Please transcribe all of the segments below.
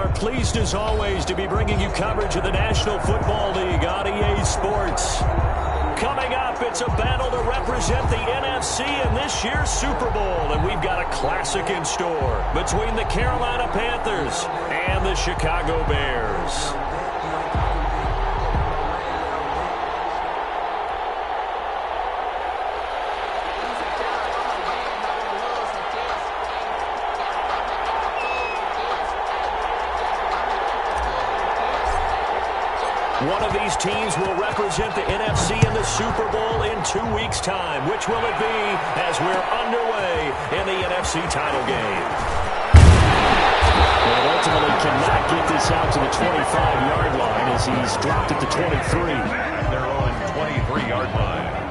are pleased as always to be bringing you coverage of the National Football League on EA Sports. Coming up, it's a battle to represent the NFC in this year's Super Bowl, and we've got a classic in store between the Carolina Panthers and the Chicago Bears. One of these teams will represent the NFC in the Super Bowl in 2 weeks' time. Which will it be as we're underway in the NFC title game? And ultimately cannot get this out to the 25-yard line as he's dropped at the 23. At their own 23-yard line.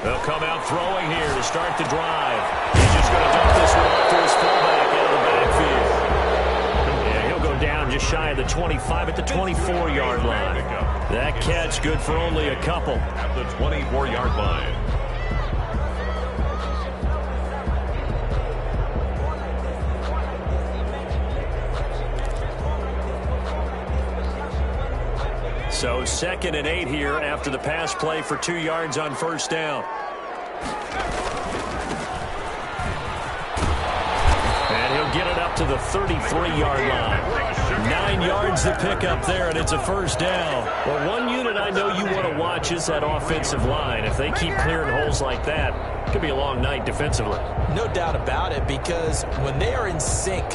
They'll come out throwing here to start the drive. He's just going to dump this one off to his fullback out of the backfield. Yeah, he'll go down just shy of the 25 at the 24-yard line. That catch good for only a couple. At the 24-yard line. So 2nd and 8 here after the pass play for 2 yards on first down. And he'll get it up to the 33-yard line. 9 yards to pick up there, and it's a first down. Well, one unit I know you want to watch is that offensive line. If they keep clearing holes like that, it could be a long night defensively. No doubt about it, because when they are in sync,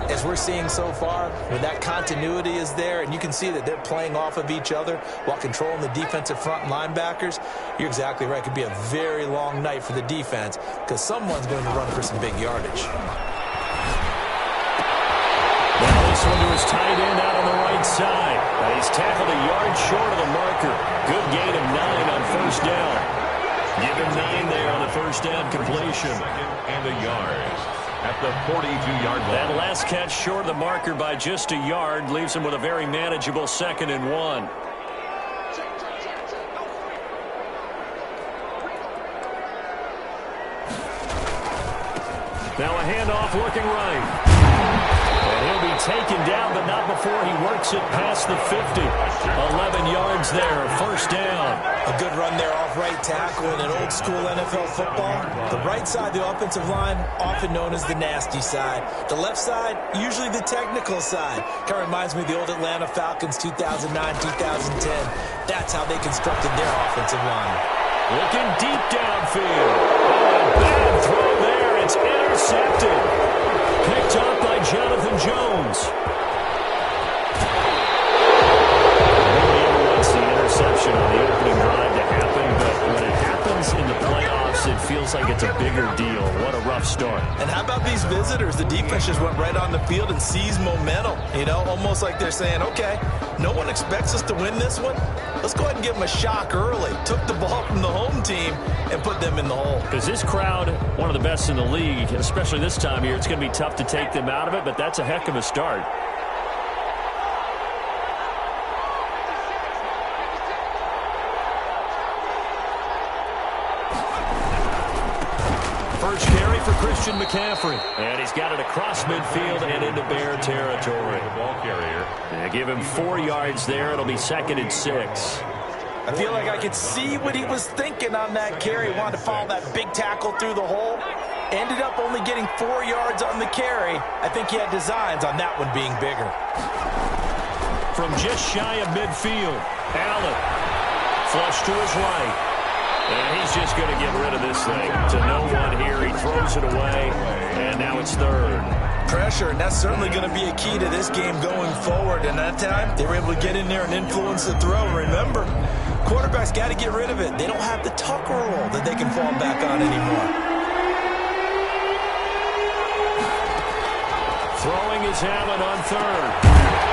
as we're seeing so far, when that continuity is there and you can see that they're playing off of each other while controlling the defensive front linebackers, you're exactly right. It could be a very long night for the defense because someone's going to run for some big yardage. Now this one to his tight end out on the right side. He's tackled a yard short of the marker. Good gain of 9 on first down. Give him 9 there on the first down completion. And a yard. At the 42-yard line. That last catch short of the marker by just a yard leaves him with a very manageable 2nd and 1. Now a handoff looking right. And he'll be taken down, but not before he works it past the 50. 11 yards there, first down. A good run there off right tackle in an old-school NFL football. The right side, the offensive line, often known as the nasty side. The left side, usually the technical side. Kind of reminds me of the old Atlanta Falcons 2009-2010. That's how they constructed their offensive line. Looking deep downfield. Oh, a bad throw there. It's intercepted. Picked up by Jonathan Jones. Nobody ever wants the interception on the opening drive to happen, but when it happens in the playoffs, it feels like it's a bigger deal. What a rough start. And how about these visitors? The defense just went right on the field and seized momentum. You know, almost like they're saying, okay, no one expects us to win this one. Let's go ahead and give them a shock early. Took the ball from the home team and put them in the hole. Because this crowd, one of the best in the league, especially this time of year, it's going to be tough to take them out of it, but that's a heck of a start. First carry for Christian McCaffrey. And he's got it across midfield and into Bear territory. The ball carrier. They give him 4 yards there. It'll be 2nd and 6. I feel like I could see what he was thinking on that carry. He wanted to follow that big tackle through the hole. Ended up only getting 4 yards on the carry. I think he had designs on that one being bigger. From just shy of midfield, Allen. Flush to his right. And he's just going to get rid of this thing to no one here. He throws it away, and now it's 3rd. Pressure, and that's certainly going to be a key to this game going forward. And that time, they were able to get in there and influence the throw. Remember, quarterbacks got to get rid of it. They don't have the Tucker rule that they can fall back on anymore. Throwing is Allen on 3rd.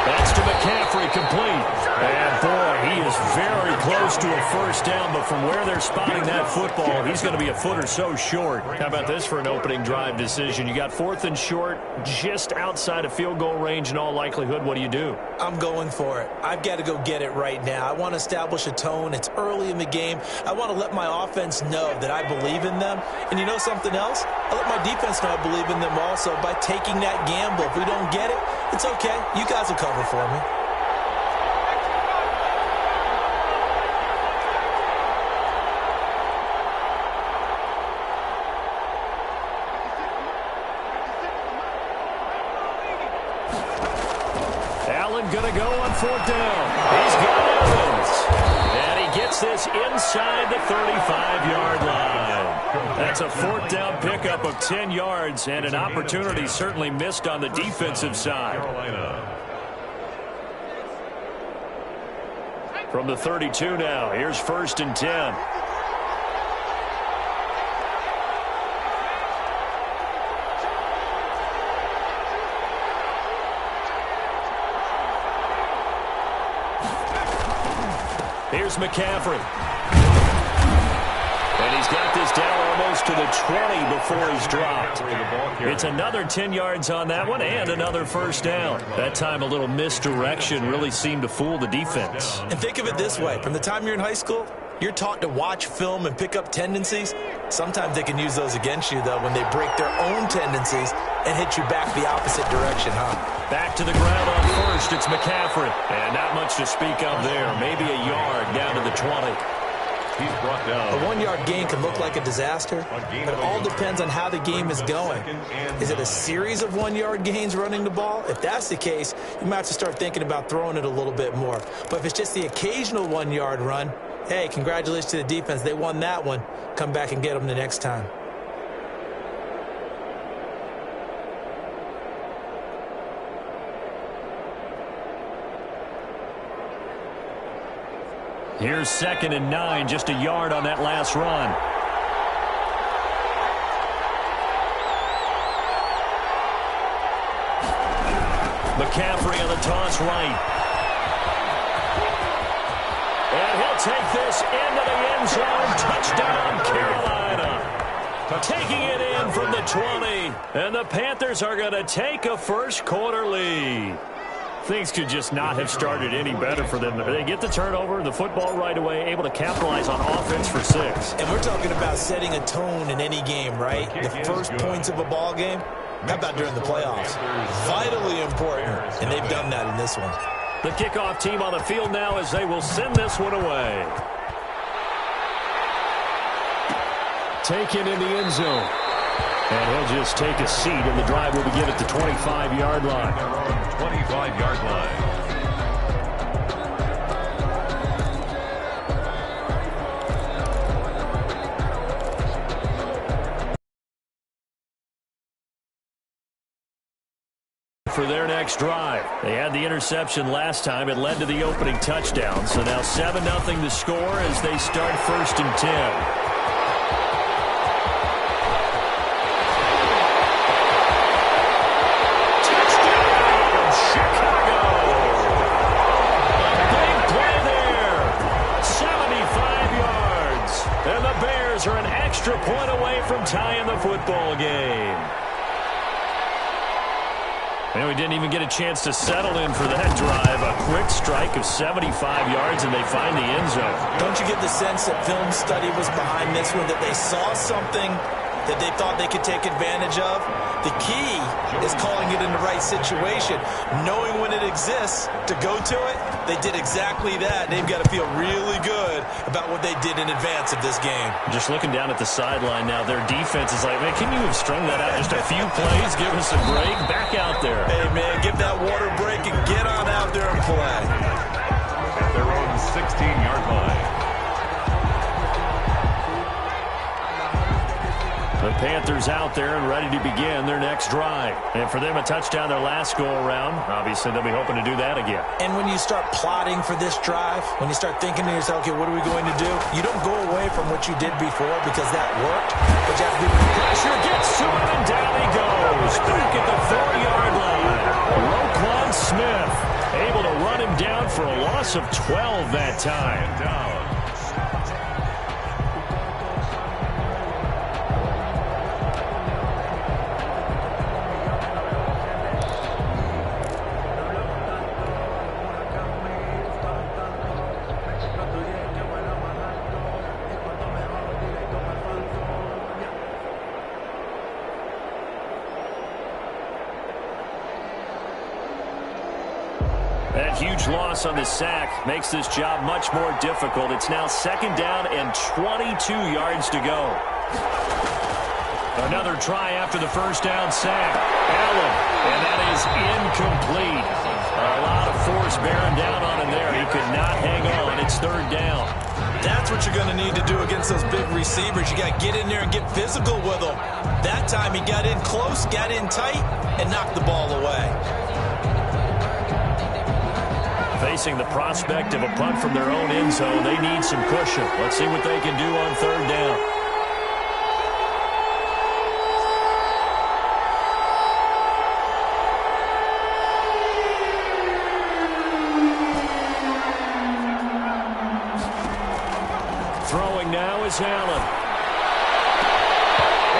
That's to McCaffrey, complete. And boy, he is was very close to a first down, but from where they're spotting that football, he's going to be a foot or so short. How about this for an opening drive decision? You got 4th and short, just outside of field goal range in all likelihood. What do? I'm going for it. I've got to go get it right now. I want to establish a tone. It's early in the game. I want to let my offense know that I believe in them. And you know something else? I let my defense know I believe in them also by taking that gamble. If we don't get it, it's okay. You guys will cover for me. Going to go on 4th down. He's got Evans. And he gets this inside the 35-yard line. That's a 4th down pickup of 10 yards and an opportunity certainly missed on the defensive side. From the 32 now, here's 1st and 10. Here's McCaffrey. And he's got this down almost to the 20 before he's dropped. It's another 10 yards on that one and another first down. That time a little misdirection really seemed to fool the defense. And think of it this way. From the time you're in high school, you're taught to watch film and pick up tendencies. Sometimes they can use those against you, though, when they break their own tendencies and hit you back the opposite direction, huh? Back to the ground on 1st. It's McCaffrey. And not much to speak of there. Maybe a yard down to the 20. He's brought down. A 1-yard gain can look like a disaster, but it all depends on how the game is going. Is it a series of 1-yard gains running the ball? If that's the case, you might have to start thinking about throwing it a little bit more. But if it's just the occasional 1-yard run, hey, congratulations to the defense. They won that one. Come back and get them the next time. Here's 2nd and 9, just a yard on that last run. McCaffrey on the toss right. And he'll take this into the end zone. Touchdown, Carolina. Taking it in from the 20. And the Panthers are going to take a first quarter lead. Things could just not have started any better for them. They get the turnover, the football right away, able to capitalize on offense for 6. And we're talking about setting a tone in any game, right? The first points of a ball game. How about during the playoffs? Vitally important, and they've done that in this one. The kickoff team on the field now as they will send this one away. Taken in the end zone. And he'll just take a seat, and the drive will begin at the 25-yard line. 25-yard line. For their next drive. They had the interception last time. It led to the opening touchdown. So now 7-0 the score as they start 1st and 10. Are an extra point away from tying the football game. And we didn't even get a chance to settle in for that drive. A quick strike of 75 yards, and they find the end zone. Don't you get the sense that film study was behind this one, that they saw something that they thought they could take advantage of? The key is calling it in the right situation, knowing when it exists to go to it. They did exactly that. They've got to feel really good about what they did in advance of this game. Just looking down at the sideline now, their defense is like, man, can you have strung that out just a few plays? Give us a break. Back out there. Hey, man, give that water break and get on out there and play. At their own 16-yard line. The Panthers out there and ready to begin their next drive. And for them, a touchdown their last go-around. Obviously, they'll be hoping to do that again. And when you start plotting for this drive, when you start thinking to yourself, okay, what are we going to do? You don't go away from what you did before because that worked. But you have to do pressure, gets to him, and down he goes. Back at the 4-yard line. Roquan Smith. Able to run him down for a loss of 12 that time. That huge loss on the sack makes this job much more difficult. It's now 2nd down and 22 yards to go. Another try after the first down sack. Allen, and that is incomplete. A lot of force bearing down on him there. He could not hang on. It's 3rd down. That's what you're going to need to do against those big receivers. You got to get in there and get physical with them. That time he got in close, got in tight, and knocked the ball away. Facing the prospect of a punt from their own end zone, they need some cushion. Let's see what they can do on 3rd down. Throwing now is Allen.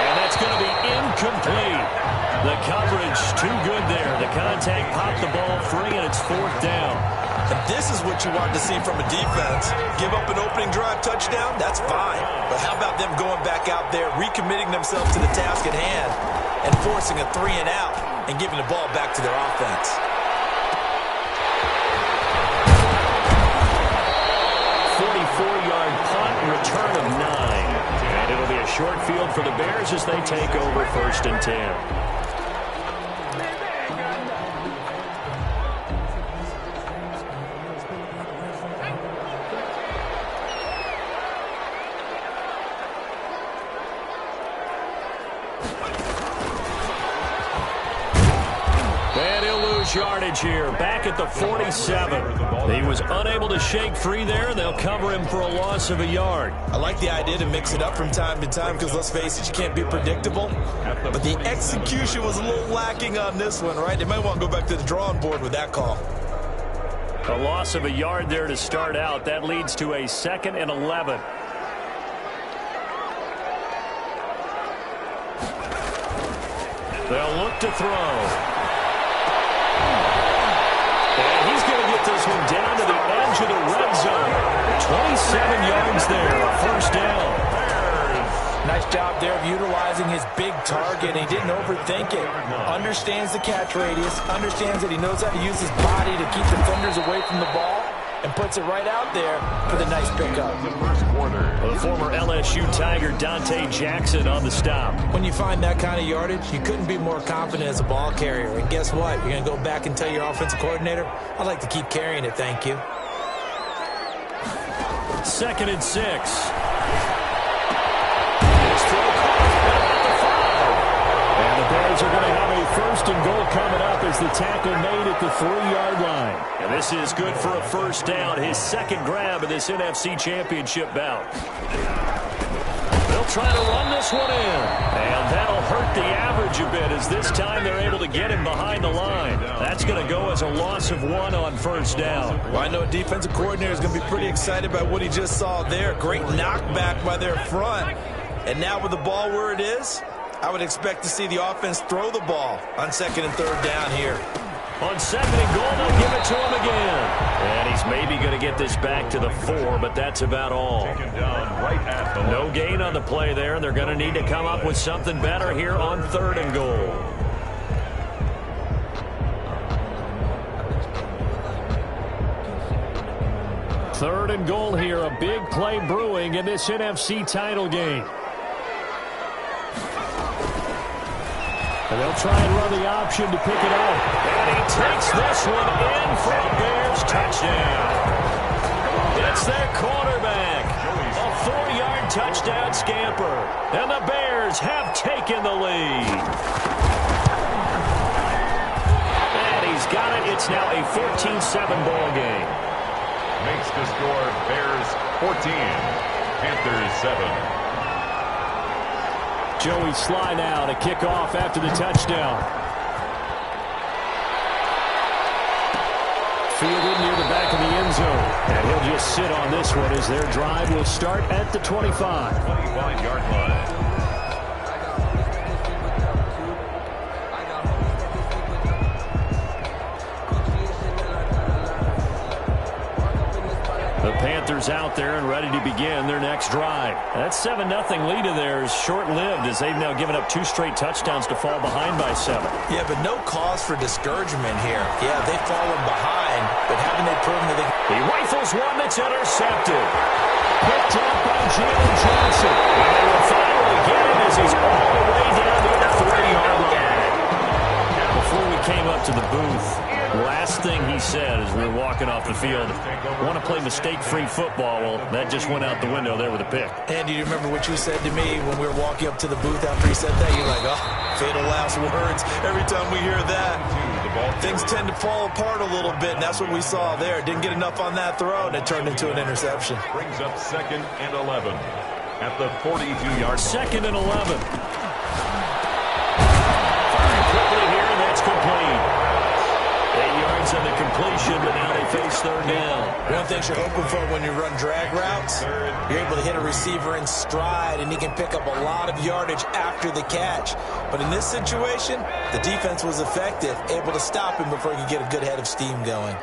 And that's going to be incomplete. The coverage too good there. The contact popped the ball free, and it's 4th down. And this is what you want to see from a defense. Give up an opening drive touchdown, that's fine. But how about them going back out there, recommitting themselves to the task at hand, and forcing a 3 and out, and giving the ball back to their offense. Punt, return of 9. And it'll be a short field for the Bears as they take over 1st and 10. Yardage here, back at the 47. He was unable to shake free there. They'll cover him for a loss of a yard. I like the idea to mix it up from time to time because, let's face it, you can't be predictable. But the execution was a little lacking on this one, right? They might want to go back to the drawing board with that call. A loss of a yard there to start out. That leads to a 2nd and 11. They'll look to throw. And he's going to get this one down to the edge of the red zone. 27 yards there, 1st down. Nice job there of utilizing his big target. He didn't overthink it. Understands the catch radius. Understands that he knows how to use his body to keep defenders away from the ball. And puts it right out there for the nice pickup. The former LSU Tiger Dante Jackson on the stop. When you find that kind of yardage, you couldn't be more confident as a ball carrier. And guess what? You're going to go back and tell your offensive coordinator, I'd like to keep carrying it, thank you. 2nd and 6. And the Bears are going to have a 1st and goal coming up as the tackle made at the 3-yard line. And this is good for a 1st down, his 2nd grab of this NFC Championship bout. They'll try to run this one in. And that'll hurt the average a bit as this time they're able to get him behind the line. That's going to go as a loss of 1 on 1st down. Well, I know a defensive coordinator is going to be pretty excited about what he just saw there. Great knockback by their front. And now with the ball where it is, I would expect to see the offense throw the ball on 2nd and 3rd down here. On 2nd and goal, they'll give it to him again. And he's maybe going to get this back to the 4, but that's about all. No gain on the play there, and they're going to need to come up with something better here on 3rd and goal. Third and goal here, a big play brewing in this NFC title game. And they'll try and run the option to pick it up. And he takes this one in for a Bears touchdown. It's their quarterback. A 4-yard touchdown scamper. And the Bears have taken the lead. And he's got it. It's now a 14-7 ball game. Makes the score Bears 14, Panthers 7. Joey Sly now to kick off after the touchdown. Fielded near the back of the end zone. And he'll just sit on this one as their drive will start at the 25. 25-yard line. The Panthers out there and ready to begin their next drive. That 7-0 lead of theirs short-lived as they've now given up 2 straight touchdowns to fall behind by 7. Yeah, but no cause for discouragement here. Yeah, they've fallen behind, but haven't they proven that He rifles one that's intercepted. Picked up by Jalen Johnson. And they will finally get him as he's all the way down to the 3-yard line. Before we came up to the booth, last thing he said as we were walking off the field, want to play mistake-free football. Well, that just went out the window there with a pick. Andy, do you remember what you said to me when we were walking up to the booth after he said that? You're like, oh, fatal last words. Every time we hear that, things tend to fall apart a little bit, and that's what we saw there. Didn't get enough on that throw, and it turned into an interception. Brings up 2nd and 11 at the 42-yard line. 2nd and 11. Firing quickly here, and that's complete. 8 yards on the completion, but now they face 3rd down. One thing you're hoping for when you run drag routes, you're able to hit a receiver in stride, and he can pick up a lot of yardage after the catch. But in this situation, the defense was effective, able to stop him before he could get a good head of steam going.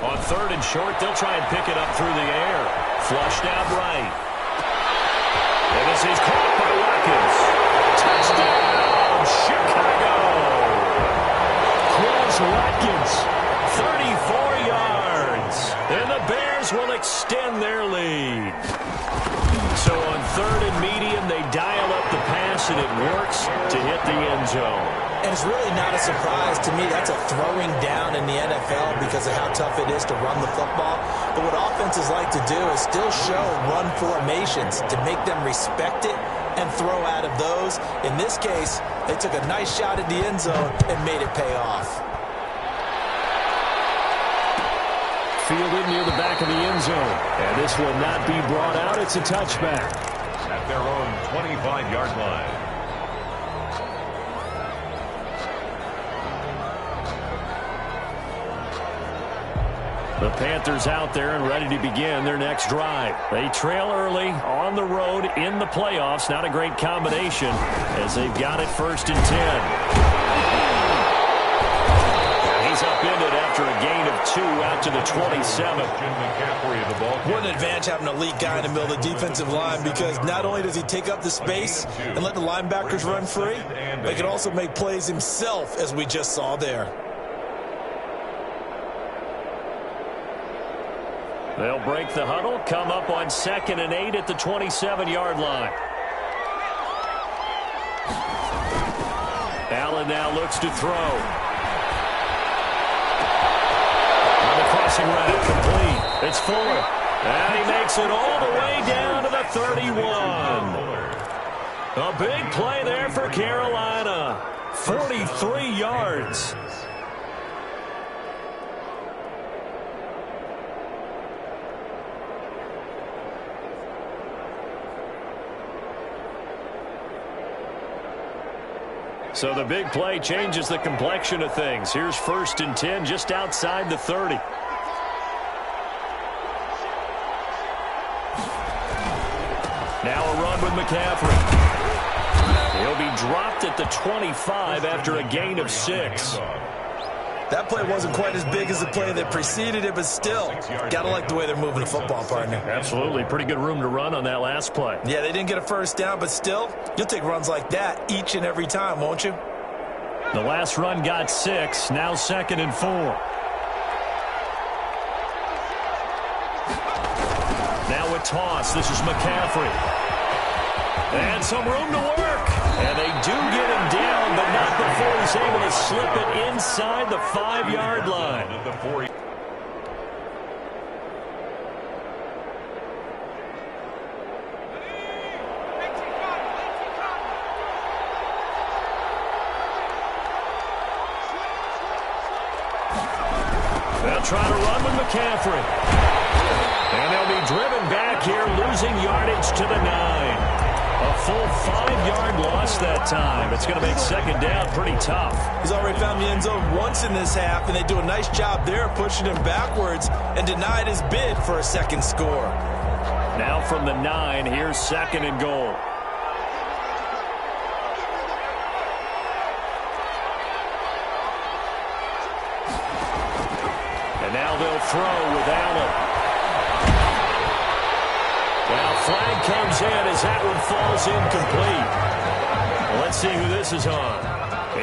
On 3rd and short, they'll try and pick it up through the air. Flushed out right. And this is caught by Watkins. Touchdown, Chicago. Chris Watkins, 34 yards. And the Bears will extend their lead. So on 3rd and medium, they dial up the pass, and it works to hit the end zone. And it's really not a surprise to me. That's a throwing down in the NFL because of how tough it is to run the football. But what offenses like to do is still show run formations to make them respect it and throw out of those. In this case, they took a nice shot at the end zone and made it pay off. Fielded near the back of the end zone. And this will not be brought out. It's a touchback. At their own 25-yard line. The Panthers out there and ready to begin their next drive. They trail early on the road in the playoffs. Not a great combination as they've got it 1st and 10. He's upended after a gain of 2 out to the 27. What an advantage having an elite guy in the middle of the defensive line, because not only does he take up the space and let the linebackers run free, but he can also make plays himself, as we just saw there. They'll break the huddle, come up on 2nd and 8 at the 27-yard line. Allen now looks to throw. On the crossing route, complete. It's Fuller. And he makes it all the way down to the 31. A big play there for Carolina. 43 yards. So the big play changes the complexion of things. Here's 1st and 10 just outside the 30. Now a run with McCaffrey. He'll be dropped at the 25 after a gain of 6. That play wasn't quite as big as the play that preceded it, but still, got to like the way they're moving the football, partner. Absolutely. Pretty good room to run on that last play. Yeah, they didn't get a 1st down, but still, you'll take runs like that each and every time, won't you? The last run got 6. Now 2nd and 4. Now a toss. This is McCaffrey. And some room to work. And they do get him down, but not before he's able to slip it inside the 5-yard line. They'll try to run with McCaffrey. And they'll be driven back here, losing yardage to the 9. A full 5-yard loss that time. It's going to make second down pretty tough. He's already found the end zone once in this half, and they do a nice job there pushing him backwards and denied his bid for a second score. Now from the 9, here's second and goal. And now they'll throw with Allen. Now flag comes in as that one falls incomplete. Well, let's see who this is on.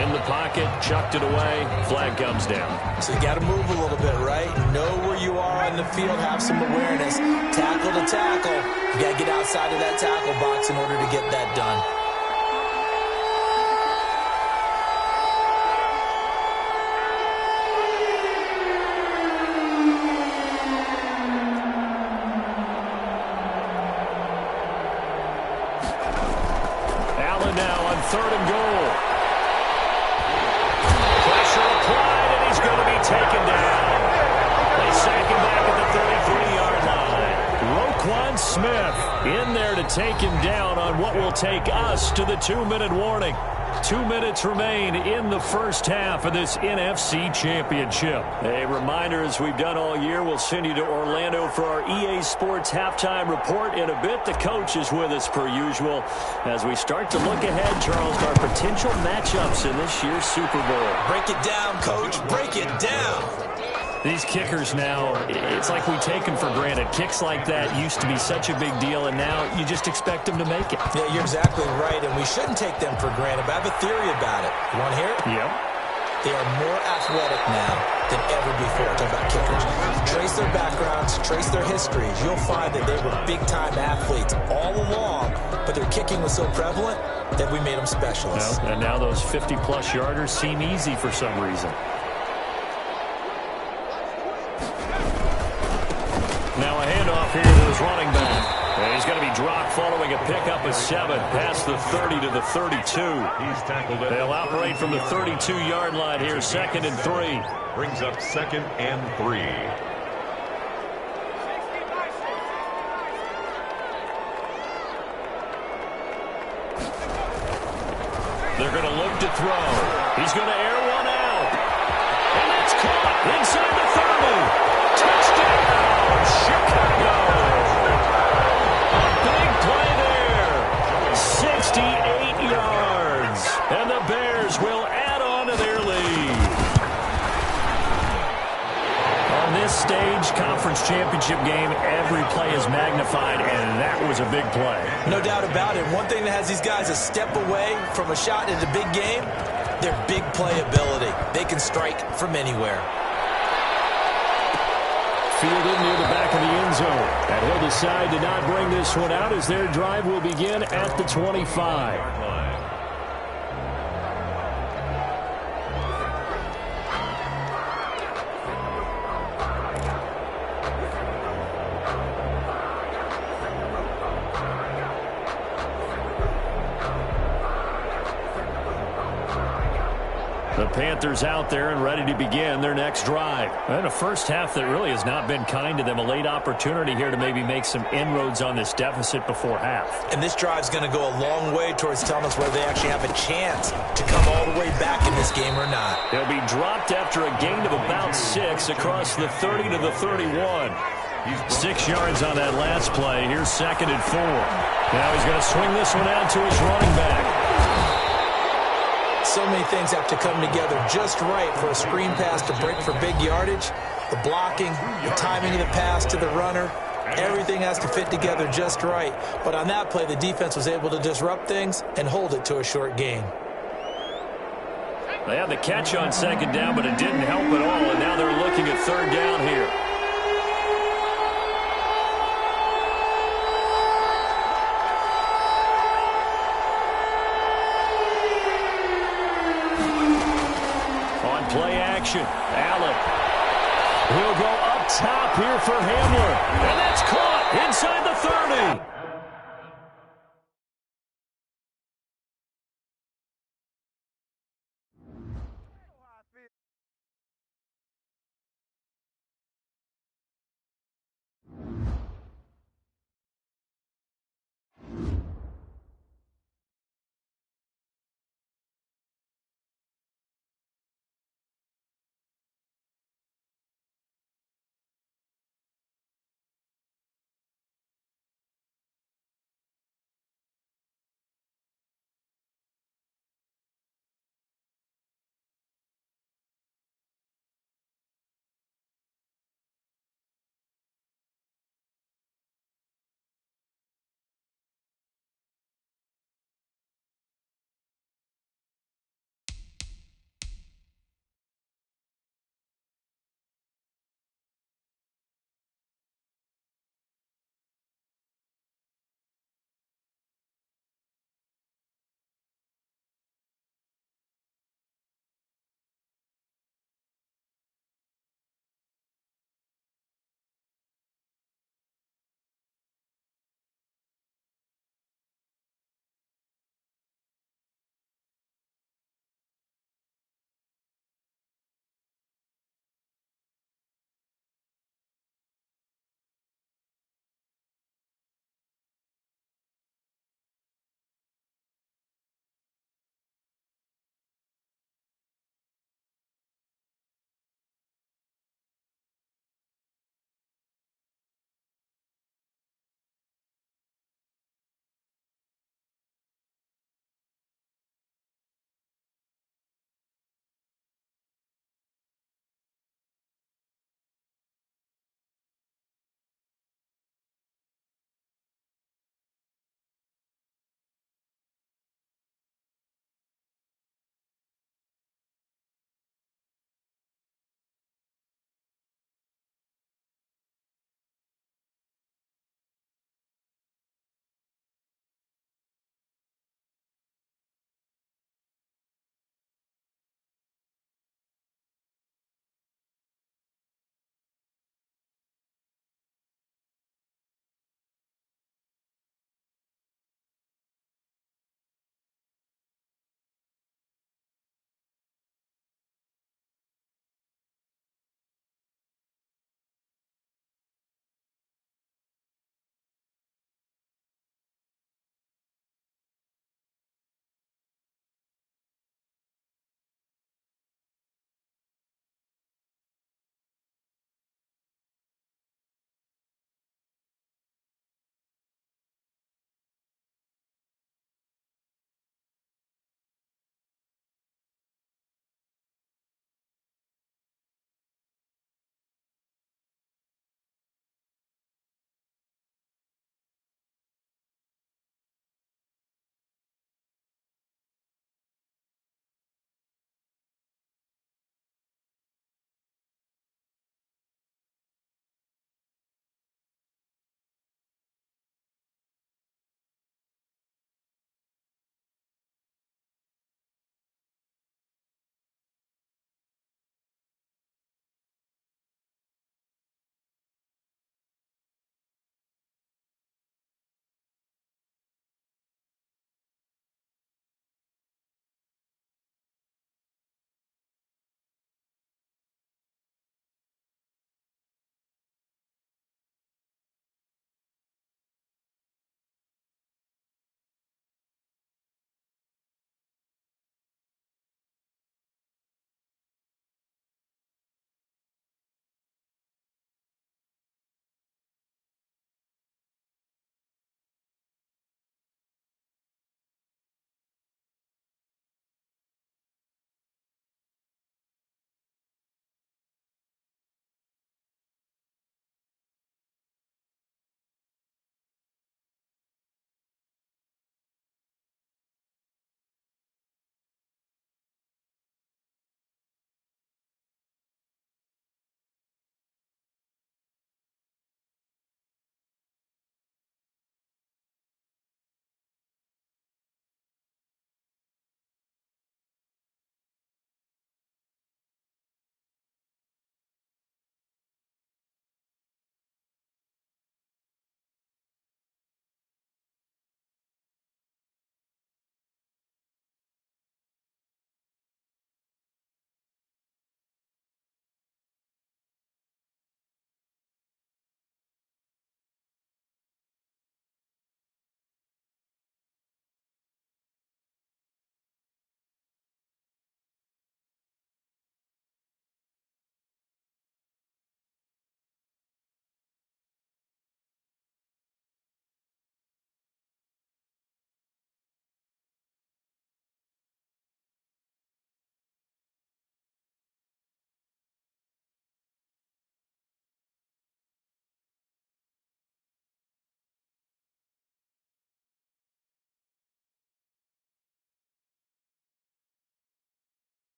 In the pocket, chucked it away, flag comes down. So you got to move a little bit, right? Know where you are on the field, have some awareness. Tackle to tackle. You got to get outside of that tackle box in order to get that done. Third and goal. Pressure applied, and he's going to be taken down. They sack him back at the 33-yard line. Roquan Smith in there to take him down on what will take us to the 2-minute warning. 2 minutes remain in the first half of this NFC Championship. A reminder, as we've done all year, we'll send you to Orlando for our EA Sports halftime report in a bit. The coach is with us per usual as we start to look ahead, Charles, to our potential matchups in this year's Super Bowl. Break it down, Coach. Break it down. These kickers now, it's like we take them for granted. Kicks like that used to be such a big deal, and now you just expect them to make it. Yeah, you're exactly right, and we shouldn't take them for granted, but I have a theory about it. You want to hear it? Yep. They are more athletic now than ever before. Talk about kickers. Trace their backgrounds, trace their histories. You'll find that they were big-time athletes all along, but their kicking was so prevalent that we made them specialists. Well, and now those 50-plus yarders seem easy for some reason. Now a handoff here to his running back. And he's going to be dropped following a pickup of 7 past the 30 to the 32. He's tackled it. They'll operate from the 32-yard line here, 2nd and 3. Brings up 2nd and 3. They're going to look to throw. He's going to air one out. And it's caught inside the 30. Touchdown, Chicago. A big play there. 68 yards. And the Bears will add on to their lead. On this stage, conference championship game, every play is magnified, and that was a big play. No doubt about it. One thing that has these guys a step away from a shot at a big game, their big play ability. They can strike from anywhere. Fielded near the back of the end zone. And he'll decide to not bring this one out as their drive will begin at the 25. The Panthers out there and ready to begin their next drive. And a first half that really has not been kind to them. A late opportunity here to maybe make some inroads on this deficit before half. And this drive's going to go a long way towards telling us whether they actually have a chance to come all the way back in this game or not. They'll be dropped after a gain of about 6 across the 30 to the 31. 6 yards on that last play. Here's 2nd and 4. Now he's going to swing this one out to his running back. So many things have to come together just right for a screen pass to break for big yardage. The blocking, the timing of the pass to the runner, everything has to fit together just right. But on that play, the defense was able to disrupt things and hold it to a short gain. They had the catch on 2nd down, but it didn't help at all, and now they're looking at 3rd down here. Play action. Allen. He'll go up top here for Hamler. And that's caught inside the 30.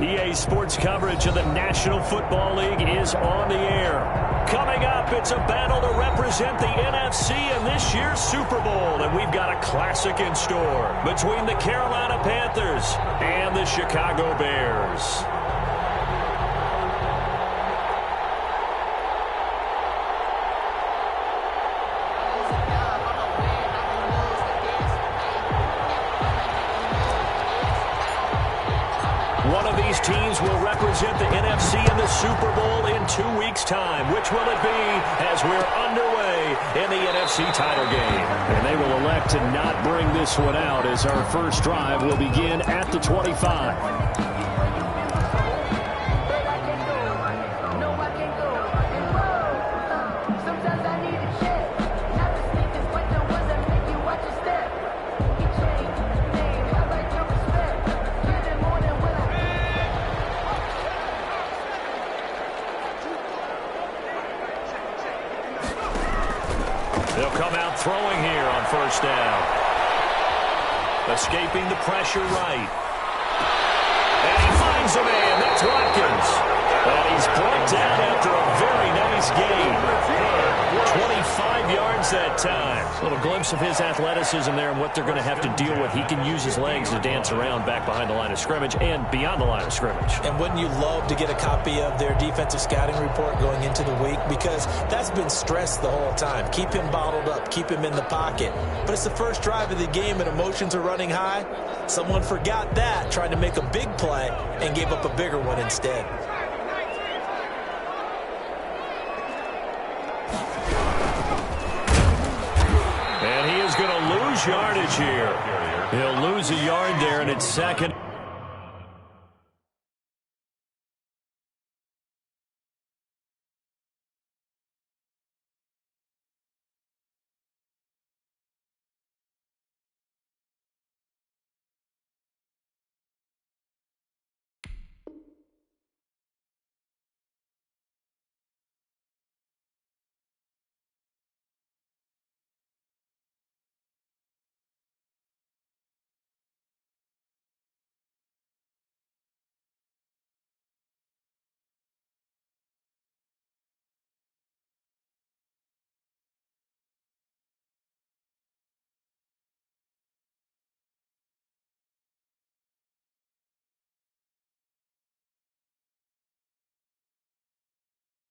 EA Sports coverage of the National Football League is on the air. Coming up, it's a battle to represent the NFC in this year's Super Bowl. And we've got a classic in store between the Carolina Panthers and the Chicago Bears. One of these teams will represent the NFC in the Super Bowl in 2 weeks' time. Which will it be as we're underway in the NFC title game? And they will elect to not bring this one out as our first drive will begin at the 25. They'll come out throwing here on first down. Escaping the pressure right. And he finds a man. That's Watkins. And he's brought down after a very nice gain. 25 yards that time. A little glimpse of his athleticism there and what they're going to have to deal with. He can use his legs to dance around back behind the line of scrimmage and beyond the line of scrimmage. And wouldn't you love to get a copy of their defensive scouting report going into the week? Because that's been stressed the whole time. Keep him bottled up. Keep him in the pocket. But it's the first drive of the game and emotions are running high. Someone forgot that, trying to make a big play and gave up a bigger one instead. And he is going to lose yardage here. He'll lose a yard there, and it's second.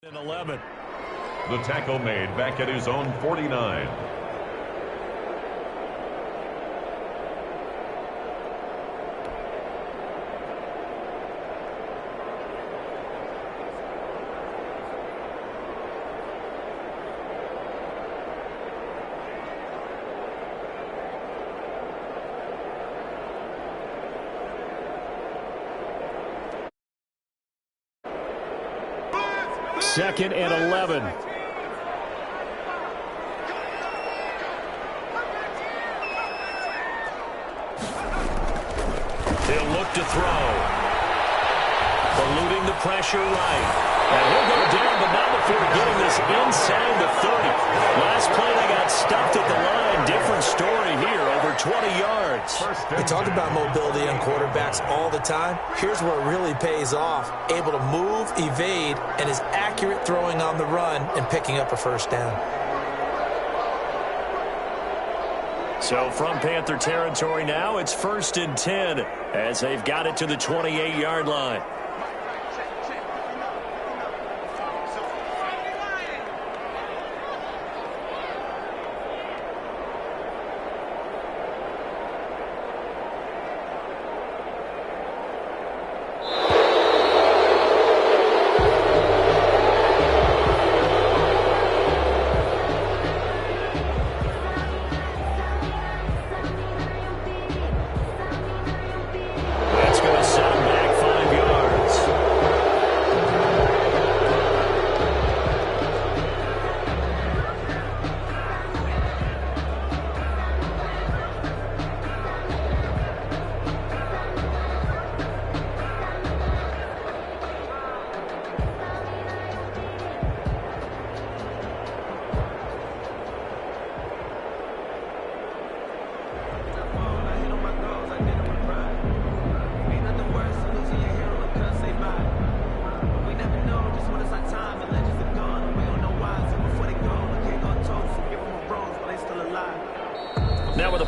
And 11. The tackle made back at his own 49. Second and 11. He'll look to throw. Eluding the pressure right. And he'll go down, but not before getting this inside the 30. Last play, they got stuffed at the line. Different story here, over 20 yards. We talk about mobility on quarterbacks all the time. Here's where it really pays off. Able to move, evade, and is accurate throwing on the run and picking up a first down. So from Panther territory now, it's 1st and 10 as they've got it to the 28-yard line. That's going to set him back 5 yards.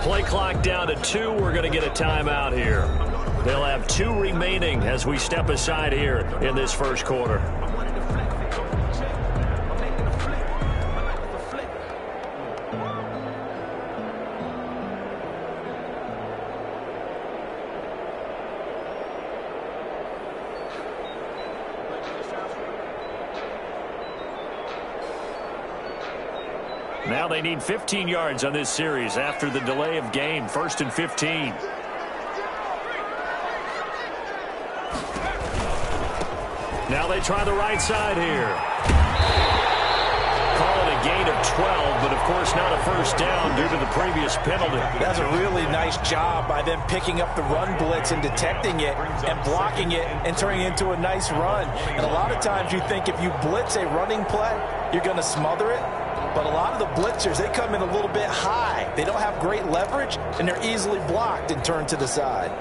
Play clock down to 2. We're going to get a timeout here. They'll have 2 remaining as we step aside here in this first quarter. Now they need 15 yards on this series after the delay of game. 1st and 15. Now they try the right side here. Call it a gain of 12, but of course not a first down due to the previous penalty. That's a really nice job by them picking up the run blitz and detecting it and blocking it and turning it into a nice run. And a lot of times you think if you blitz a running play, you're going to smother it. But a lot of the blitzers, they come in a little bit high. They don't have great leverage, and they're easily blocked and turned to the side.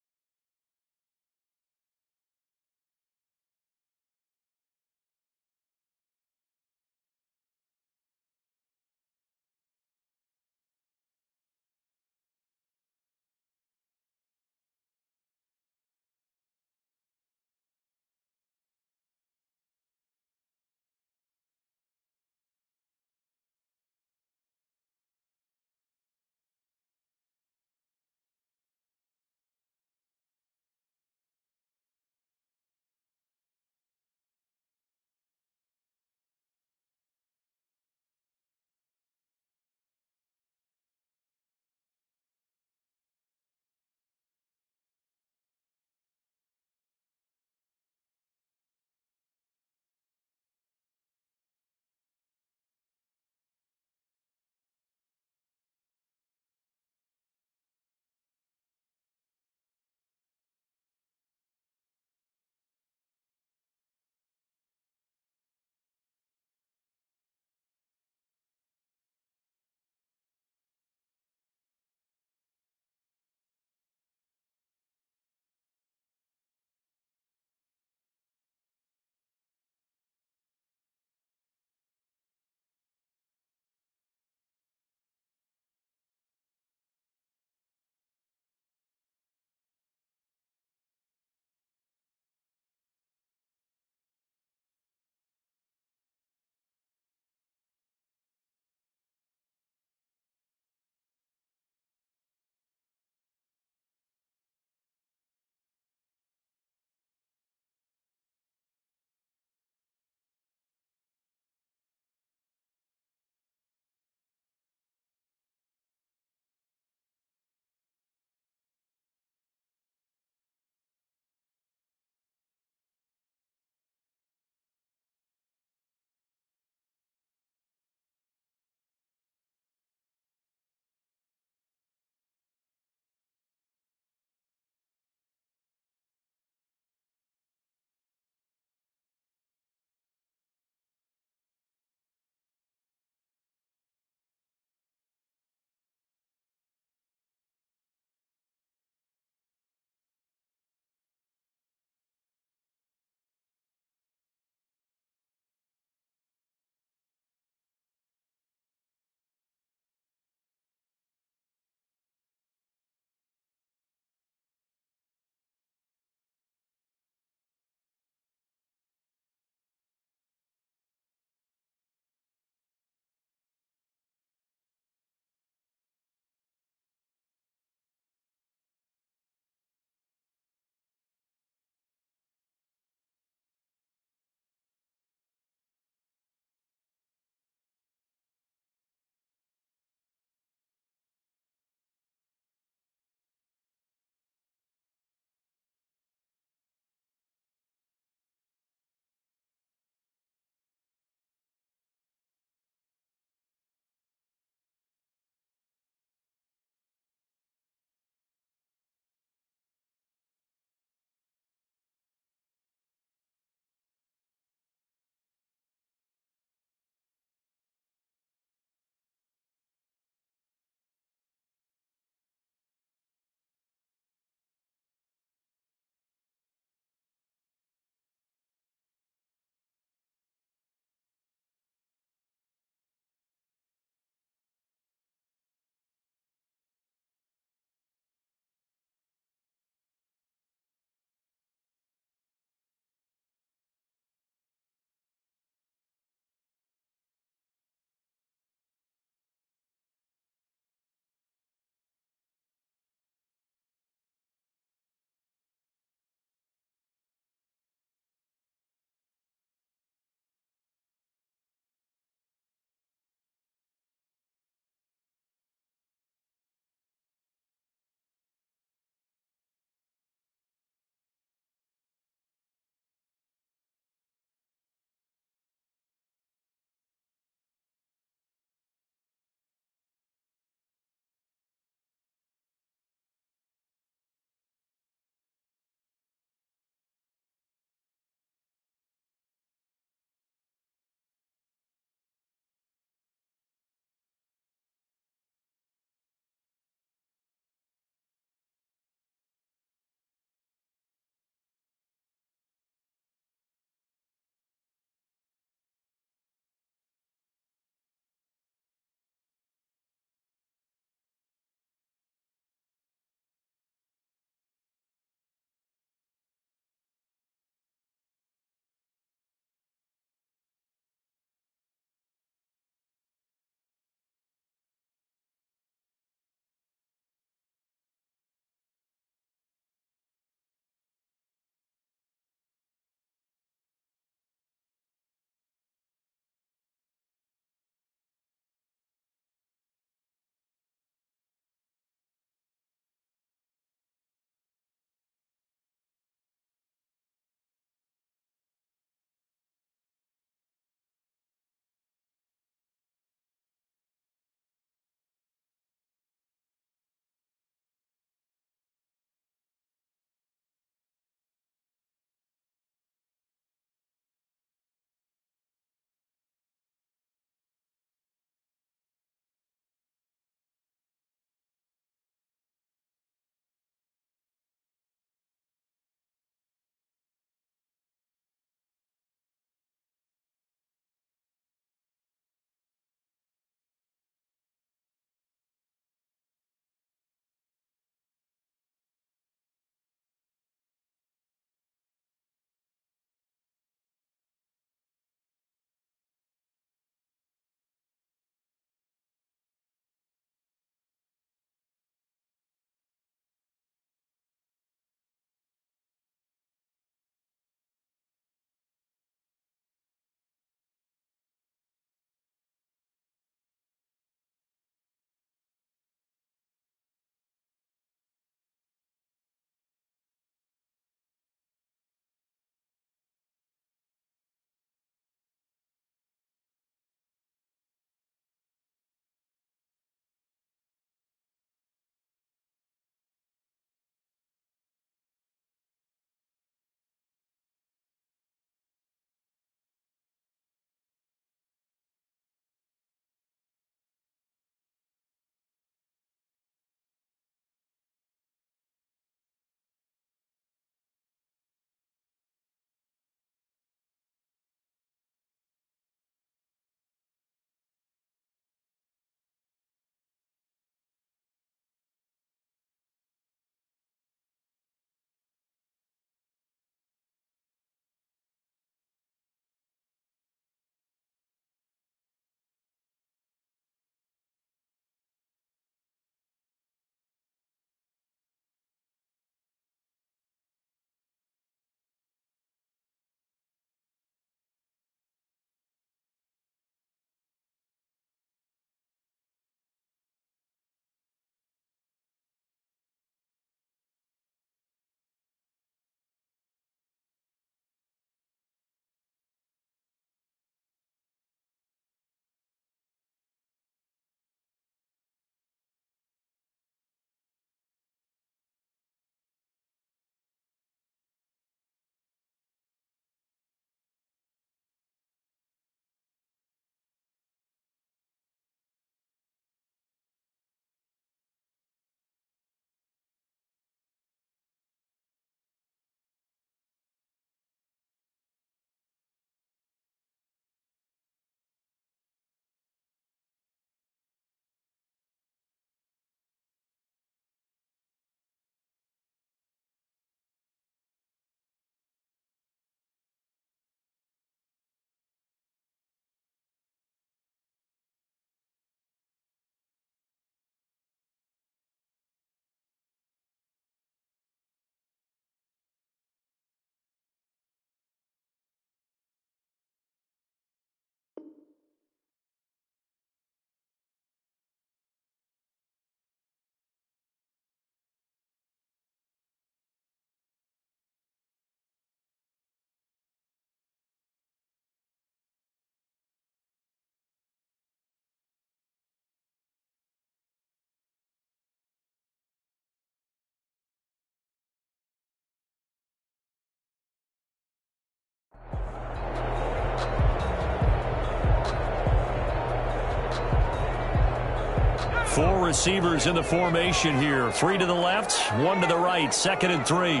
4 receivers in the formation here. 3 to the left, 1 to the right. 2nd and 3. He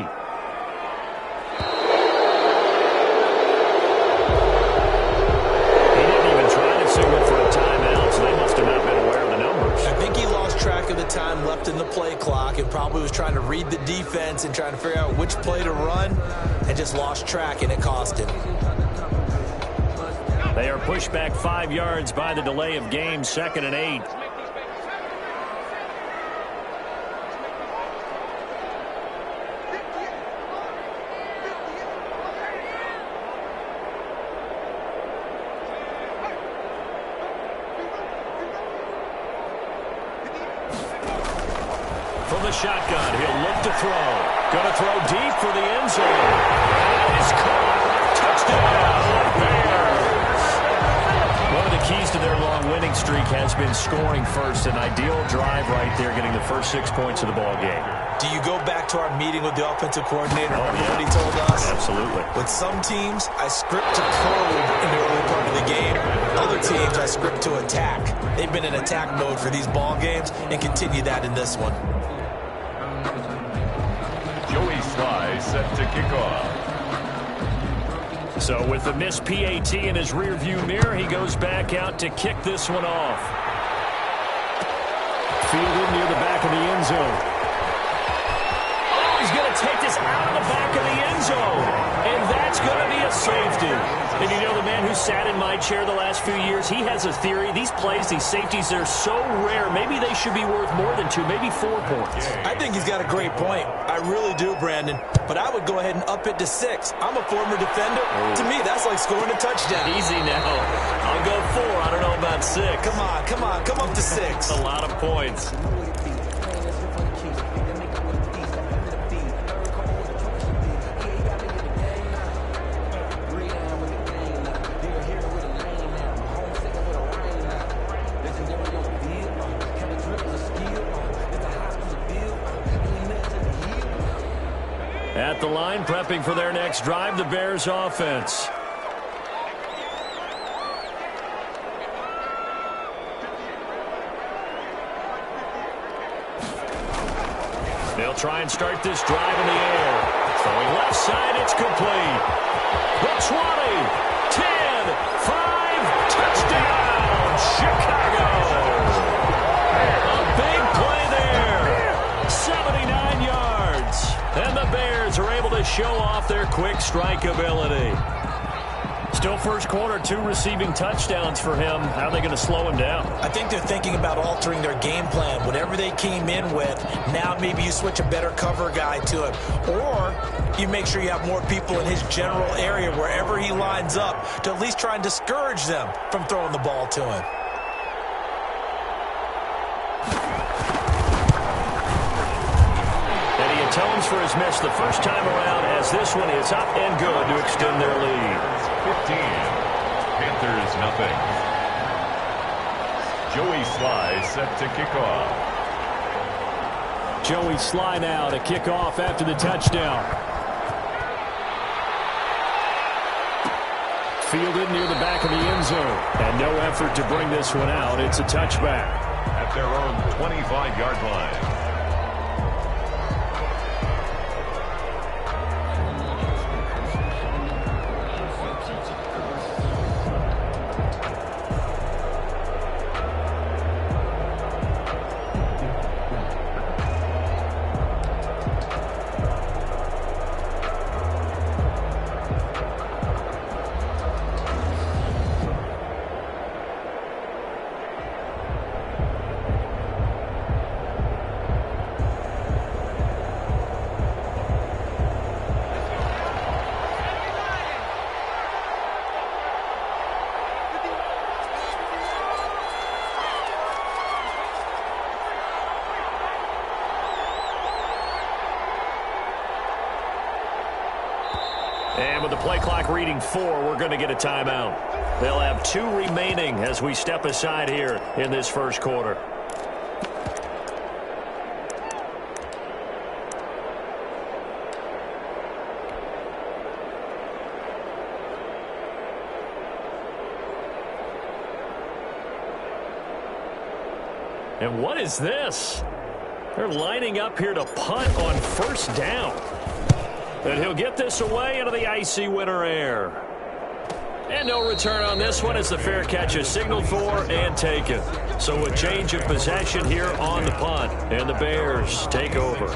didn't even try to signal for a timeout, so they must have not been aware of the numbers. I think he lost track of the time left in the play clock and probably was trying to read the defense and trying to figure out which play to run and just lost track, and it cost him. They are pushed back 5 yards by the delay of game. 2nd and 8. From the shotgun, he'll look to throw. Going to throw deep for the end zone. That is caught. Touchdown, Bears. One of the keys to their long winning streak has been scoring first. An ideal drive right there, getting the first 6 points of the ball game. Do you go back to our meeting with the offensive coordinator? Remember what he told us? Absolutely. With some teams, I script to probe in the early part of the game. Other teams, I script to attack. They've been in attack mode for these ball games and continue that in this one. Joey Sly set to kick off. So with the missed PAT in his rearview mirror, he goes back out to kick this one off. Fielded near the back of the end zone. Oh, he's going to take this out of the back of the end zone. And that's going to be a safety. And you know, the man who sat in my chair the last few years, he has a theory. These plays, these safeties, they're so rare. Maybe they should be worth more than 2, maybe 4 points. I think he's got a great point. I really do, Brandon. But I would go ahead and up it to 6. I'm a former defender. To me, that's like scoring a touchdown. Easy now. I'll go 4. I don't know about 6. Come on, come on. Come up to 6. A lot of points. At the line, prepping for their next drive, the Bears offense. They'll try and start this drive in the air. Throwing left side, it's complete. The 20, 10, 5, touchdown, Chicago. A big play there. 79 yards. And the Bears are able to show off their quick strike ability. Still first quarter, 2 receiving touchdowns for him. How are they going to slow him down? I think they're thinking about altering their game plan. Whatever they came in with, now maybe you switch a better cover guy to him. Or you make sure you have more people in his general area wherever he lines up to at least try and discourage them from throwing the ball to him. Atones for his miss the first time around, as this one is up and good to extend their lead. 15. Panthers nothing. Joey Sly set to kick off. Joey Sly now to kick off after the touchdown. Fielded near the back of the end zone. And no effort to bring this one out. It's a touchback. At their own 25-yard line. And with the play clock reading 4, we're going to get a timeout. They'll have 2 remaining as we step aside here in this first quarter. And what is this? They're lining up here to punt on first down. And he'll get this away into the icy winter air. And no return on this one as the fair catch is signaled for and taken. So a change of possession here on the punt. And the Bears take over.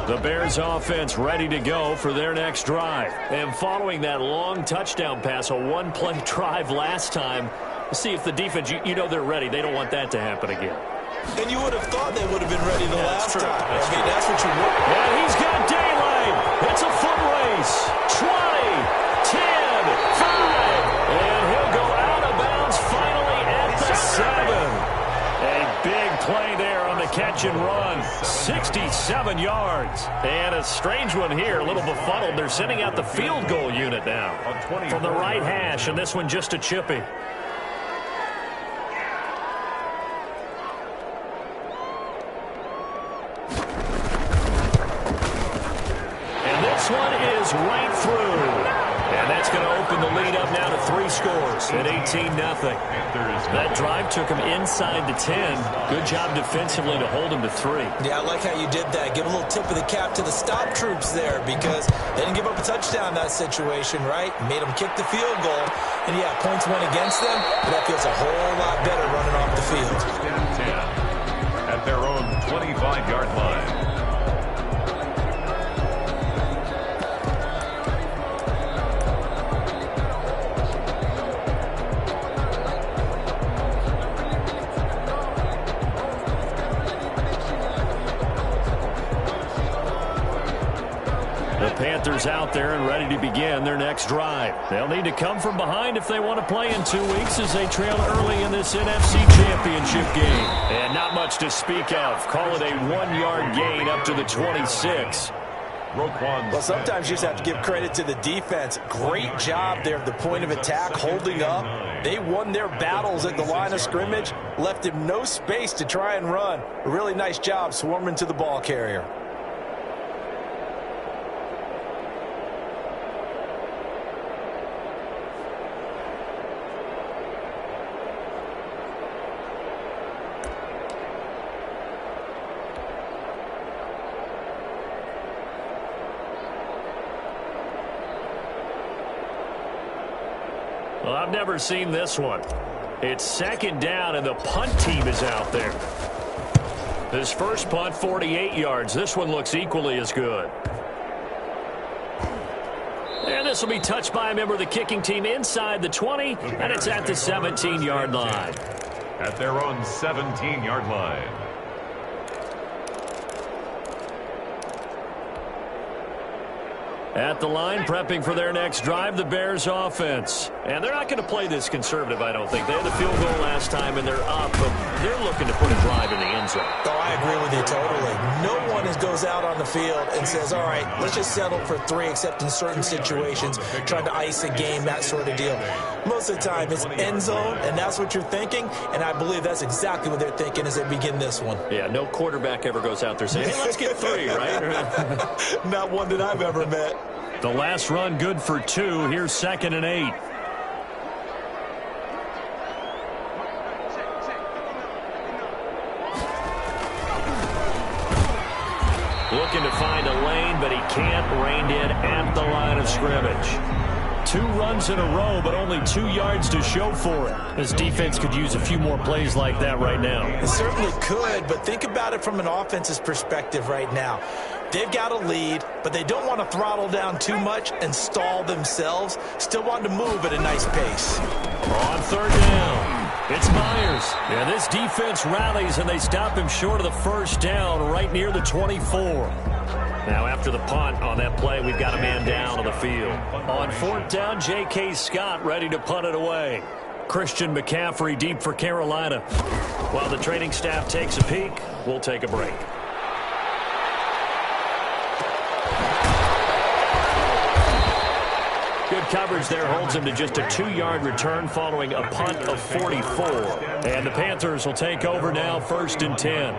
The Bears offense ready to go for their next drive. And following that long touchdown pass, a one-play drive last time, see if the defense, you know they're ready. They don't want that to happen again. And you would have thought they would have been ready the last time. That's what you want. And he's got daylight. It's a foot race. 20, 10, 5. And he'll go out of bounds finally at the 7. A big play there on the catch and run. 67 yards. And a strange one here, a little befuddled. They're sending out the field goal unit now from the right hash, and this one just a chippy. And this one is right through. And that's going to open the lead up now to 3 scores at 18-0. That drive took him inside the 10. Good job defensively to hold him to 3. Yeah, I like how you did that. Give a little tip of the cap to the stop troops there because they didn't give up a touchdown in that situation, right? Made them kick the field goal. And, yeah, points went against them, but that feels a whole lot better running off the field. 10 at their own 25-yard line. Panthers out there and ready to begin their next drive. They'll need to come from behind if they want to play in 2 weeks as they trail early in this NFC Championship game. And not much to speak of. Call it a 1-yard gain up to the 26. Well, sometimes you just have to give credit to the defense. Great job there at the point of attack, holding up. They won their battles at the line of scrimmage, left him no space to try and run. A really nice job swarming to the ball carrier. Well, I've never seen this one. It's second down, and the punt team is out there. This first punt, 48 yards. This one looks equally as good. And this will be touched by a member of the kicking team inside the 20, and it's at the 17-yard line. At their own 17-yard line. At the line, prepping for their next drive, the Bears offense. And they're not going to play this conservative, I don't think. They had the field goal last time, and they're up, but they're looking to put a drive in the end zone. Oh, I agree with you totally. No one goes out on the field and says, all right, let's just settle for 3, except in certain situations, trying to ice a game, that sort of deal. Most of the time, it's end zone, and that's what you're thinking, and I believe that's exactly what they're thinking as they begin this one. Yeah, no quarterback ever goes out there saying, hey, let's get 3, right? Not one that I've ever met. The last run good for 2. Here's 2nd and 8. Looking to find a lane, but he can't. Reined in at the line of scrimmage. 2 runs in a row, but only 2 yards to show for it. This defense could use a few more plays like that right now. It certainly could, but think about it from an offense's perspective right now. They've got a lead, but they don't want to throttle down too much and stall themselves. Still want to move at a nice pace. On 3rd down, it's Myers. And this defense rallies, and they stop him short of the first down right near the 24. Now after the punt on that play, we've got a man down on the field. On 4th down, J.K. Scott ready to punt it away. Christian McCaffrey deep for Carolina. While the training staff takes a peek, we'll take a break. Good coverage there holds him to just a 2-yard return following a punt of 44. And the Panthers will take over now, 1st and 10.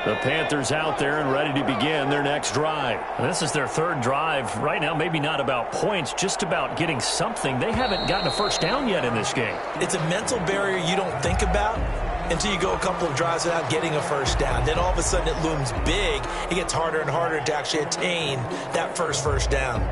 The Panthers out there and ready to begin their next drive. This is their third drive. Right now, maybe not about points, just about getting something. They haven't gotten a first down yet in this game. It's a mental barrier you don't think about until you go a couple of drives without getting a first down. Then all of a sudden it looms big. It gets harder and harder to actually attain that first down.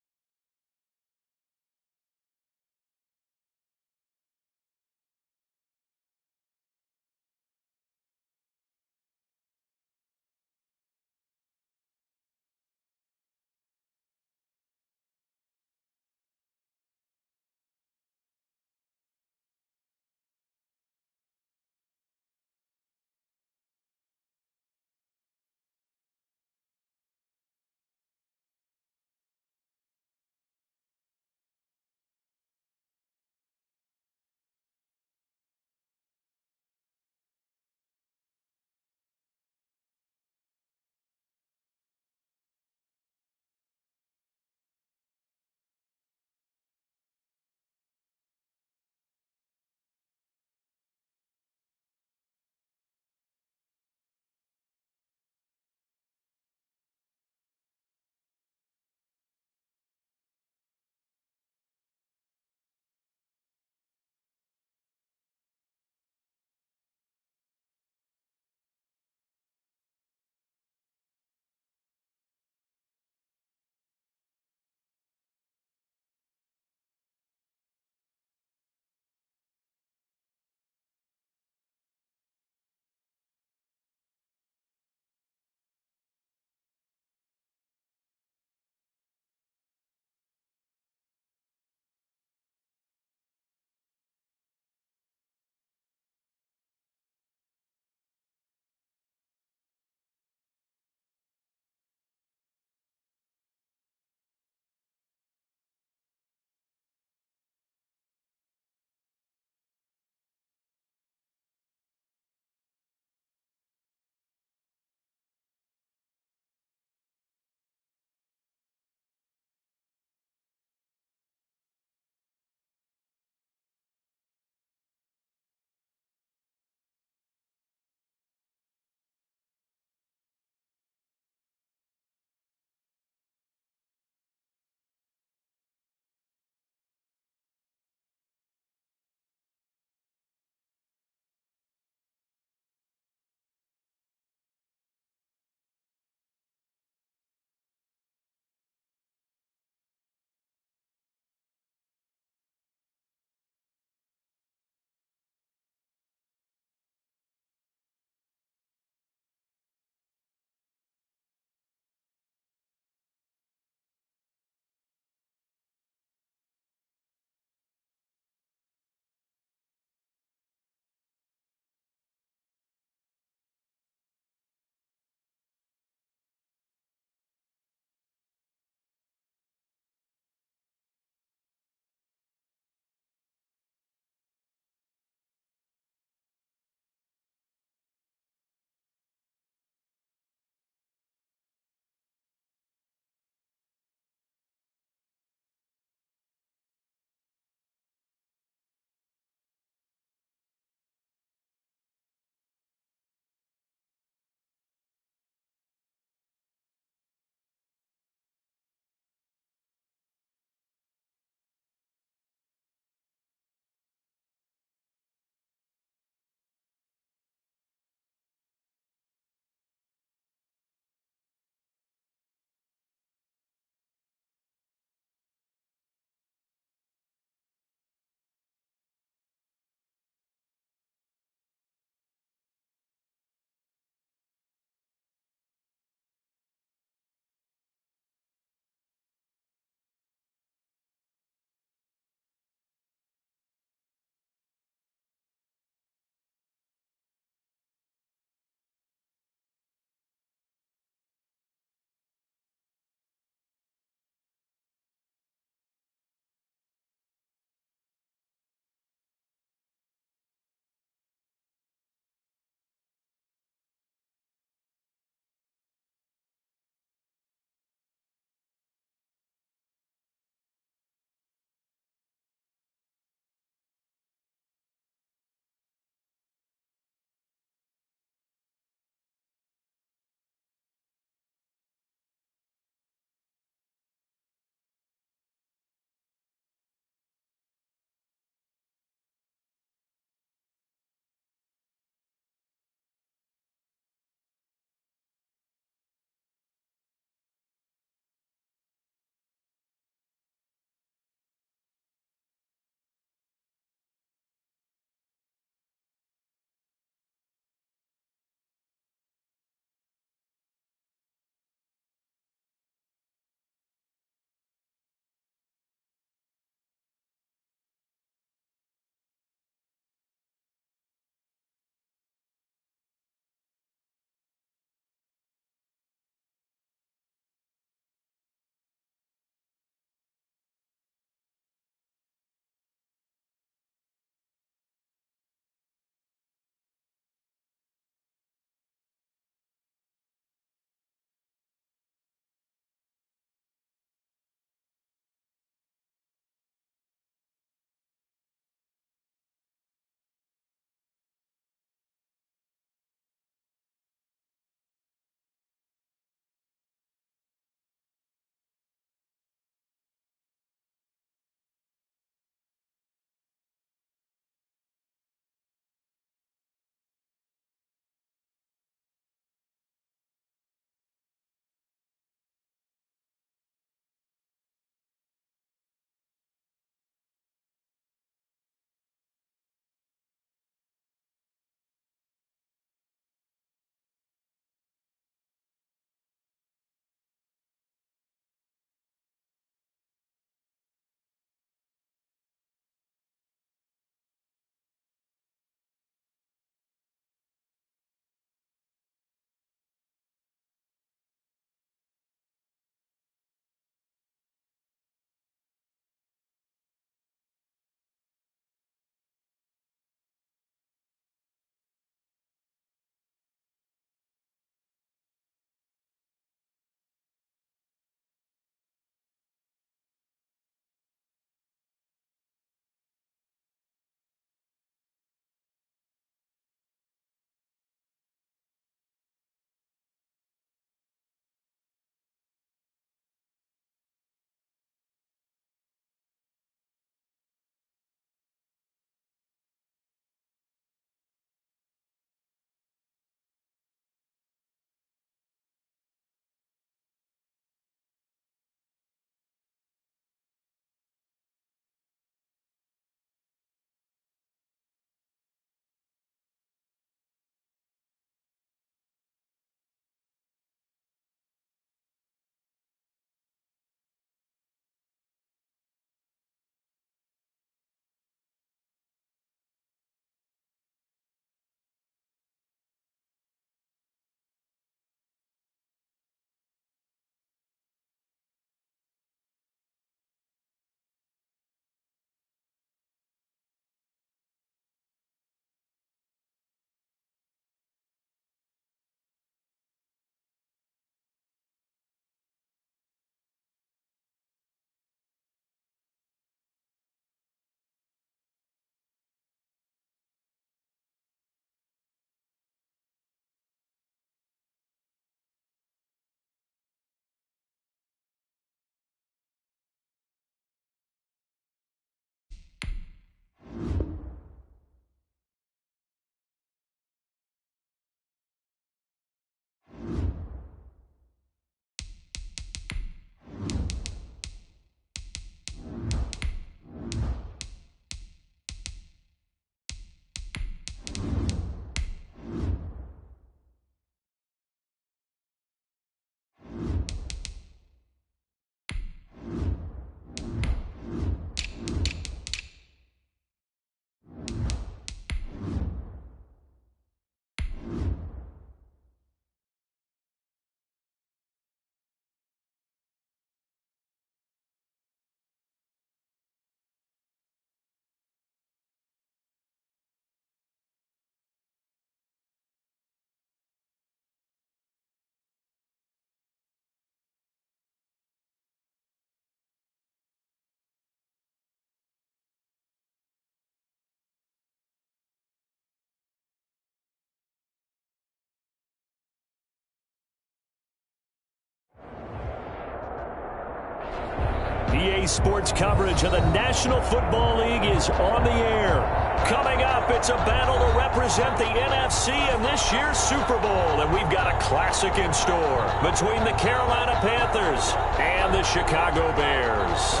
EA Sports coverage of the National Football League is on the air. Coming up, it's a battle to represent the NFC in this year's Super Bowl. And we've got a classic in store between the Carolina Panthers and the Chicago Bears.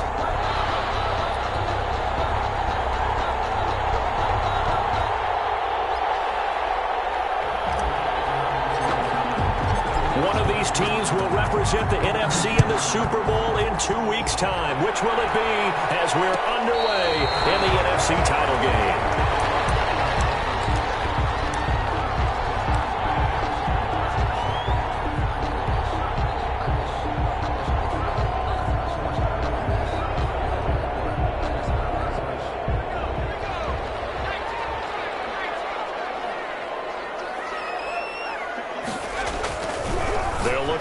One of these teams will represent the NFC in the Super Bowl in 2 weeks' time. Which will it be as we're underway in the NFC title game?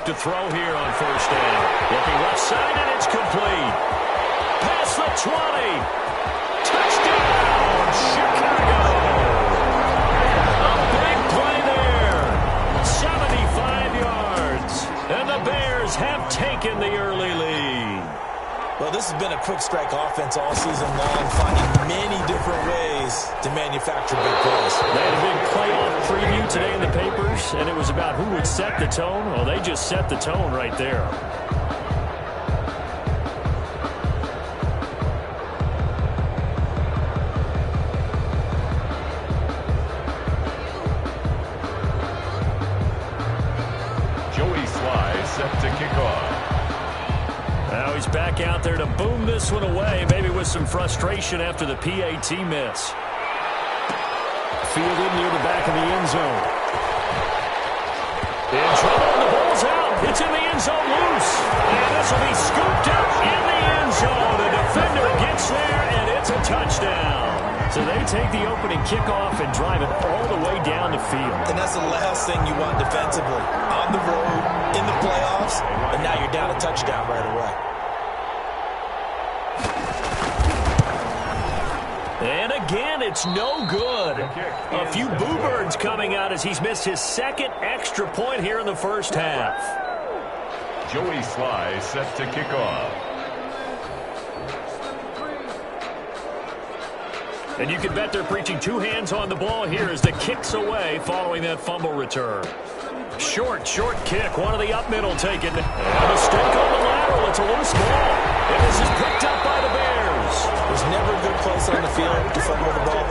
To throw here on first down. Looking left side, and it's complete. Past the 20. Touchdown, Chicago. A big play there. 75 yards. And the Bears have taken the early lead. Well, this has been a quick strike offense all season long, finding many different ways to manufacture big plays. They had a big playoff preview today in the papers, and it was about who would set the tone. Well, they just set the tone right there. Joey Sly set to kick off. Now he's back out there to boom this one away, maybe with some frustration after the PAT miss. Fielded near the back of the end zone. In trouble, the ball's out. It's in the end zone loose. And this will be scooped up in the end zone. The defender gets there, and it's a touchdown. So they take the opening kickoff and drive it all the way down the field. And that's the last thing you want defensively. On the road, in the playoffs, and now you're down a touchdown right away. And again, it's no good. A few boo birds coming out as he's missed his second extra point here in the first half. Joey Sly set to kick off. And you can bet they're preaching two hands on the ball here as the kick's away following that fumble return. Short kick. One of the up middle taken. And a mistake on the lateral. It's a loose ball. And this is picked up by the Bears. There's never a good place on the field to fumble the ball.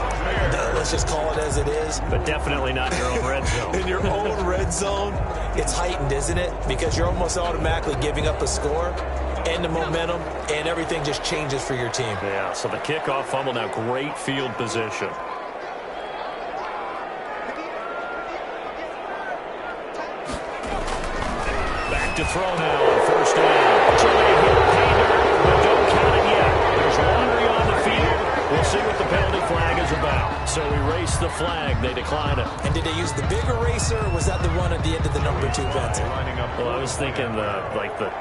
Let's just call it as it is. But definitely not in your own red zone. In your own red zone, it's heightened, isn't it? Because you're almost automatically giving up a score and the momentum, and everything just changes for your team. Yeah, so the kickoff fumble now, great field position. Back to throw now on first down. Trying to hit Painter, but don't count it yet. There's laundry on the field. We'll see what the penalty flag is about. So erase the flag. They decline it. And did they use the big eraser, or was that the one at the end of the number 2 pencil? Well, I was thinking the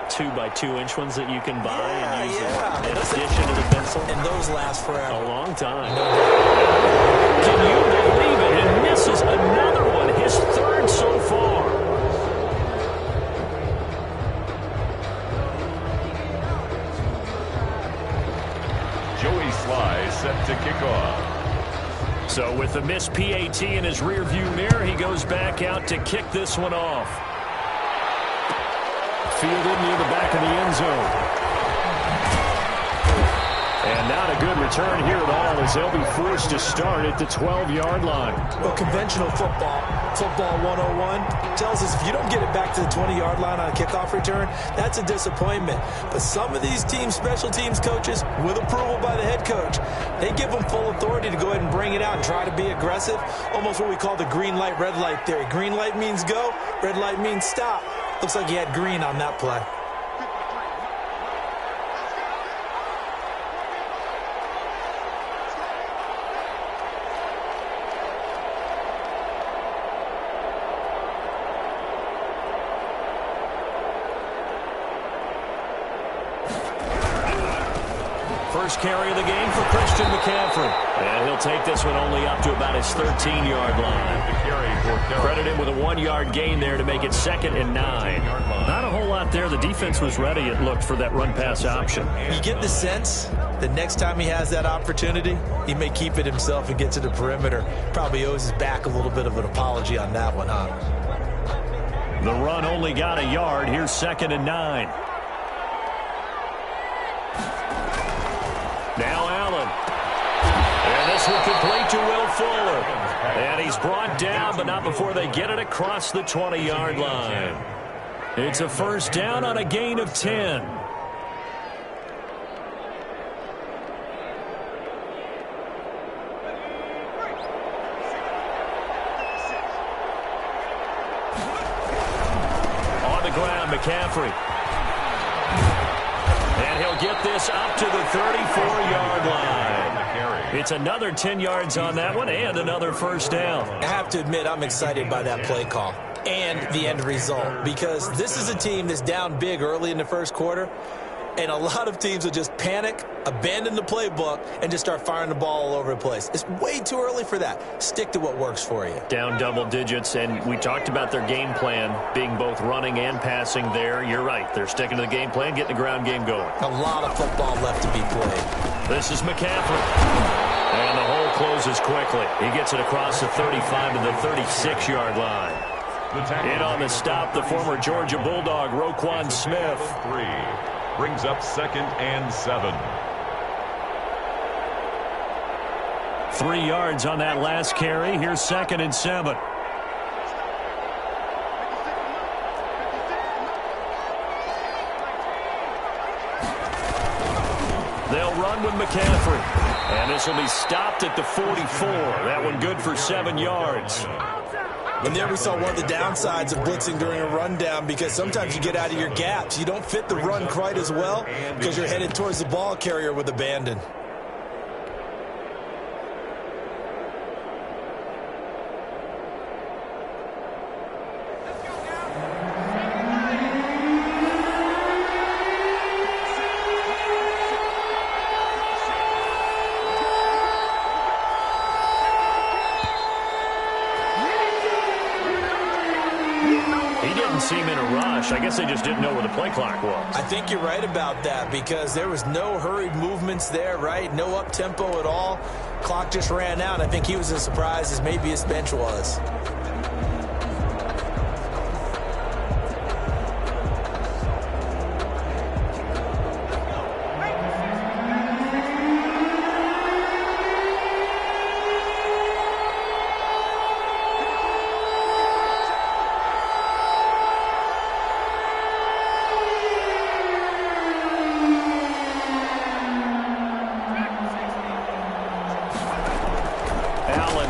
2x2-inch ones that you can buy and use in addition to the pencil. And those last forever. A long time. Can you believe it? And misses another one, his third so far. Joey Sly set to kick off. So with the missed PAT in his rearview mirror, he goes back out to kick this one off. Fielded near the back of the end zone. And not a good return here at all as they'll be forced to start at the 12-yard line. Well, conventional football 101, tells us if you don't get it back to the 20-yard line on a kickoff return, that's a disappointment. But some of these teams, special teams coaches, with approval by the head coach, they give them full authority to go ahead and bring it out and try to be aggressive. Almost what we call the green light, red light theory. Green light means go, red light means stop. Looks like he had green on that play. First carry of the game for Christian McCaffrey. And he'll take this one only up to about his 13-yard line. Credit him with a 1-yard gain there to make it 2nd and 9. Not a whole lot there. The defense was ready, it looked, for that run-pass option. You get the sense that next time he has that opportunity, he may keep it himself and get to the perimeter. Probably owes his back a little bit of an apology on that one, huh? The run only got a yard. Here's 2nd and 9. Now Allen. And this will complete to Will Fuller. And he's brought down, but not before they get it across the 20-yard line. It's a first down on a gain of 10. On the ground, McCaffrey. And he'll get this up to the 34-yard line. It's another 10 yards on that one and another first down. I have to admit, I'm excited by that play call and the end result, because this is a team that's down big early in the first quarter, and a lot of teams will just panic, abandon the playbook, and just start firing the ball all over the place. It's way too early for that. Stick to what works for you. Down double digits, and we talked about their game plan being both running and passing there. You're right. They're sticking to the game plan, getting the ground game going. A lot of football left to be played. This is McCaffrey. And the hole closes quickly. He gets it across the 35 to the 36-yard line. In on the stop, the former Georgia Bulldog, Roquan Smith. 3 brings up 2nd and 7. 3 yards on that last carry. Here's 2nd and 7. They'll run with McCaffrey. And this will be stopped at the 44. That one good for 7 yards. And there we saw one of the downsides of blitzing during a rundown, because sometimes you get out of your gaps. You don't fit the run quite as well because you're headed towards the ball carrier with abandon. Seem in a rush. I guess they just didn't know where the play clock was. I think you're right about that, because there was no hurried movements there, right? No up-tempo at all. Clock just ran out. I think he was as surprised as maybe his bench was.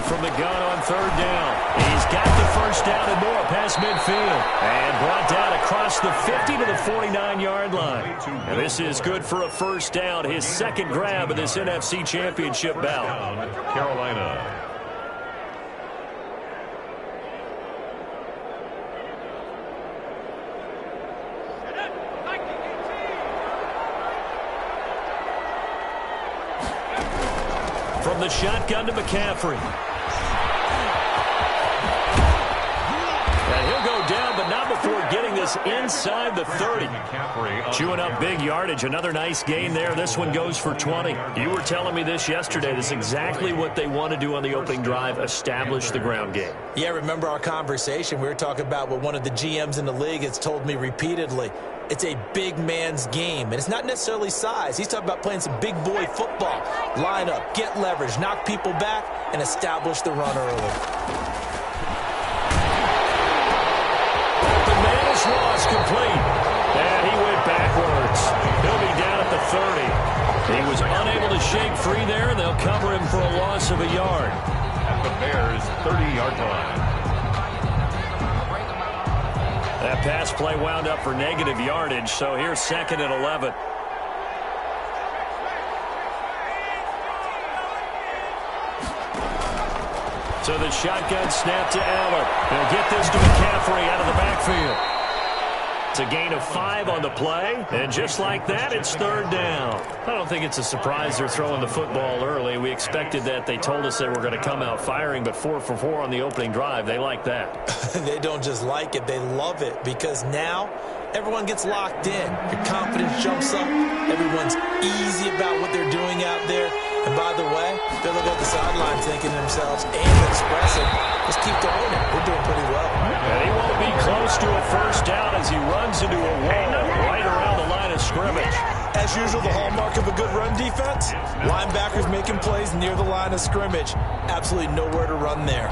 From the gun on 3rd down. He's got the first down and more past midfield. And brought down across the 50 to the 49-yard line. And this is good for a first down. His 2nd grab of this NFC Championship bout. Carolina. From the shotgun to McCaffrey. And he'll go down, but not before getting this inside the 30. Chewing up big yardage. Another nice gain there. This one goes for 20. You were telling me this yesterday. This is exactly what they want to do on the opening drive, establish the ground game. Yeah, remember our conversation? We were talking about what one of the GMs in the league has told me repeatedly. It's a big man's game, and it's not necessarily size. He's talking about playing some big boy football. Line up, get leverage, knock people back, and establish the run early. The man is lost complete, and he went backwards. He'll be down at the 30. He was unable to shake free there. They'll cover him for a loss of a yard. At the Bears' 30-yard line. That pass play wound up for negative yardage, so here's 2nd and 11. So the shotgun snap to Allen. They'll get this to McCaffrey out of the backfield. It's a gain of 5 on the play, and just like that, it's third down. I don't think it's a surprise they're throwing the football early. We expected that. They told us they were going to come out firing, but 4 for 4 on the opening drive. They like that. They don't just like it, they love it, because now everyone gets locked in. Your confidence jumps up. Everyone's easy about what they're doing out there. And by the way, they're looking at the sideline thinking to themselves and expressing, let's keep going. We're doing pretty well. And he won't be close to a first down as he runs into a wall right around the line of scrimmage. As usual, the hallmark of a good run defense, linebackers making plays near the line of scrimmage. Absolutely nowhere to run there.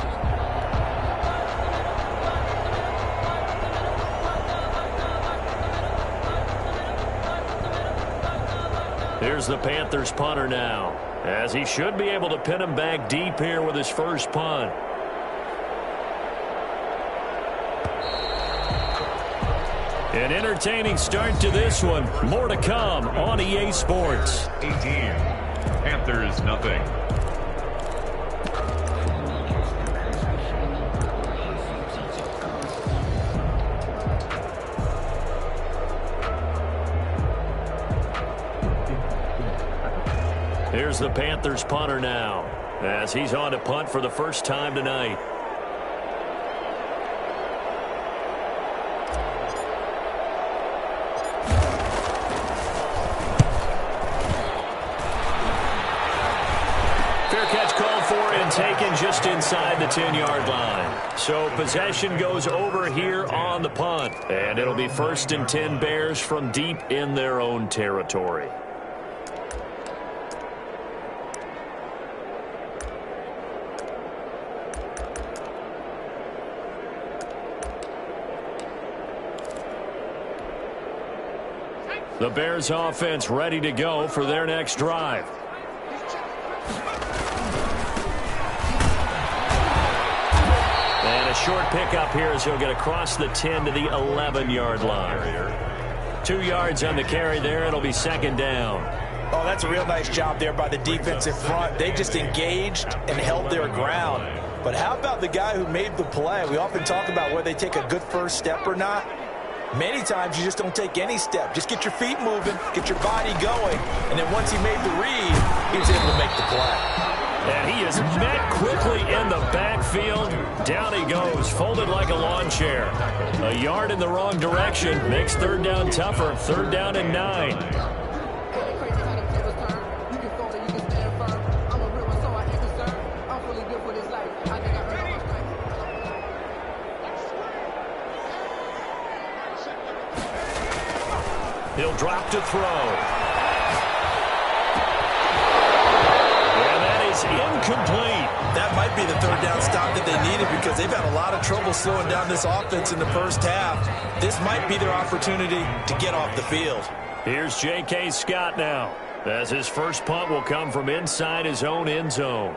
Here's the Panthers punter now, as he should be able to pin him back deep here with his first punt. An entertaining start to this one. More to come on EA Sports. 18. Panthers, nothing. Here's the Panthers punter now, as he's on to punt for the first time tonight. Fair catch called for and taken just inside the 10-yard line. So possession goes over here on the punt, and it'll be 1st and 10 Bears from deep in their own territory. The Bears offense ready to go for their next drive. And a short pickup here as he'll get across the 10 to the 11-yard line. 2 yards on the carry there. It'll be 2nd down. Oh, that's a real nice job there by the defensive front. They just engaged and held their ground. But how about the guy who made the play? We often talk about whether they take a good first step or not. Many times you just don't take any step. Just get your feet moving, get your body going, and then once he made the read, he was able to make the play. And he is met quickly in the backfield. Down he goes, folded like a lawn chair. A yard in the wrong direction makes 3rd down tougher. 3rd down and 9. He'll drop to throw. And that is incomplete. That might be the 3rd down stop that they needed because they've had a lot of trouble slowing down this offense in the first half. This might be their opportunity to get off the field. Here's J.K. Scott now, as his first punt will come from inside his own end zone.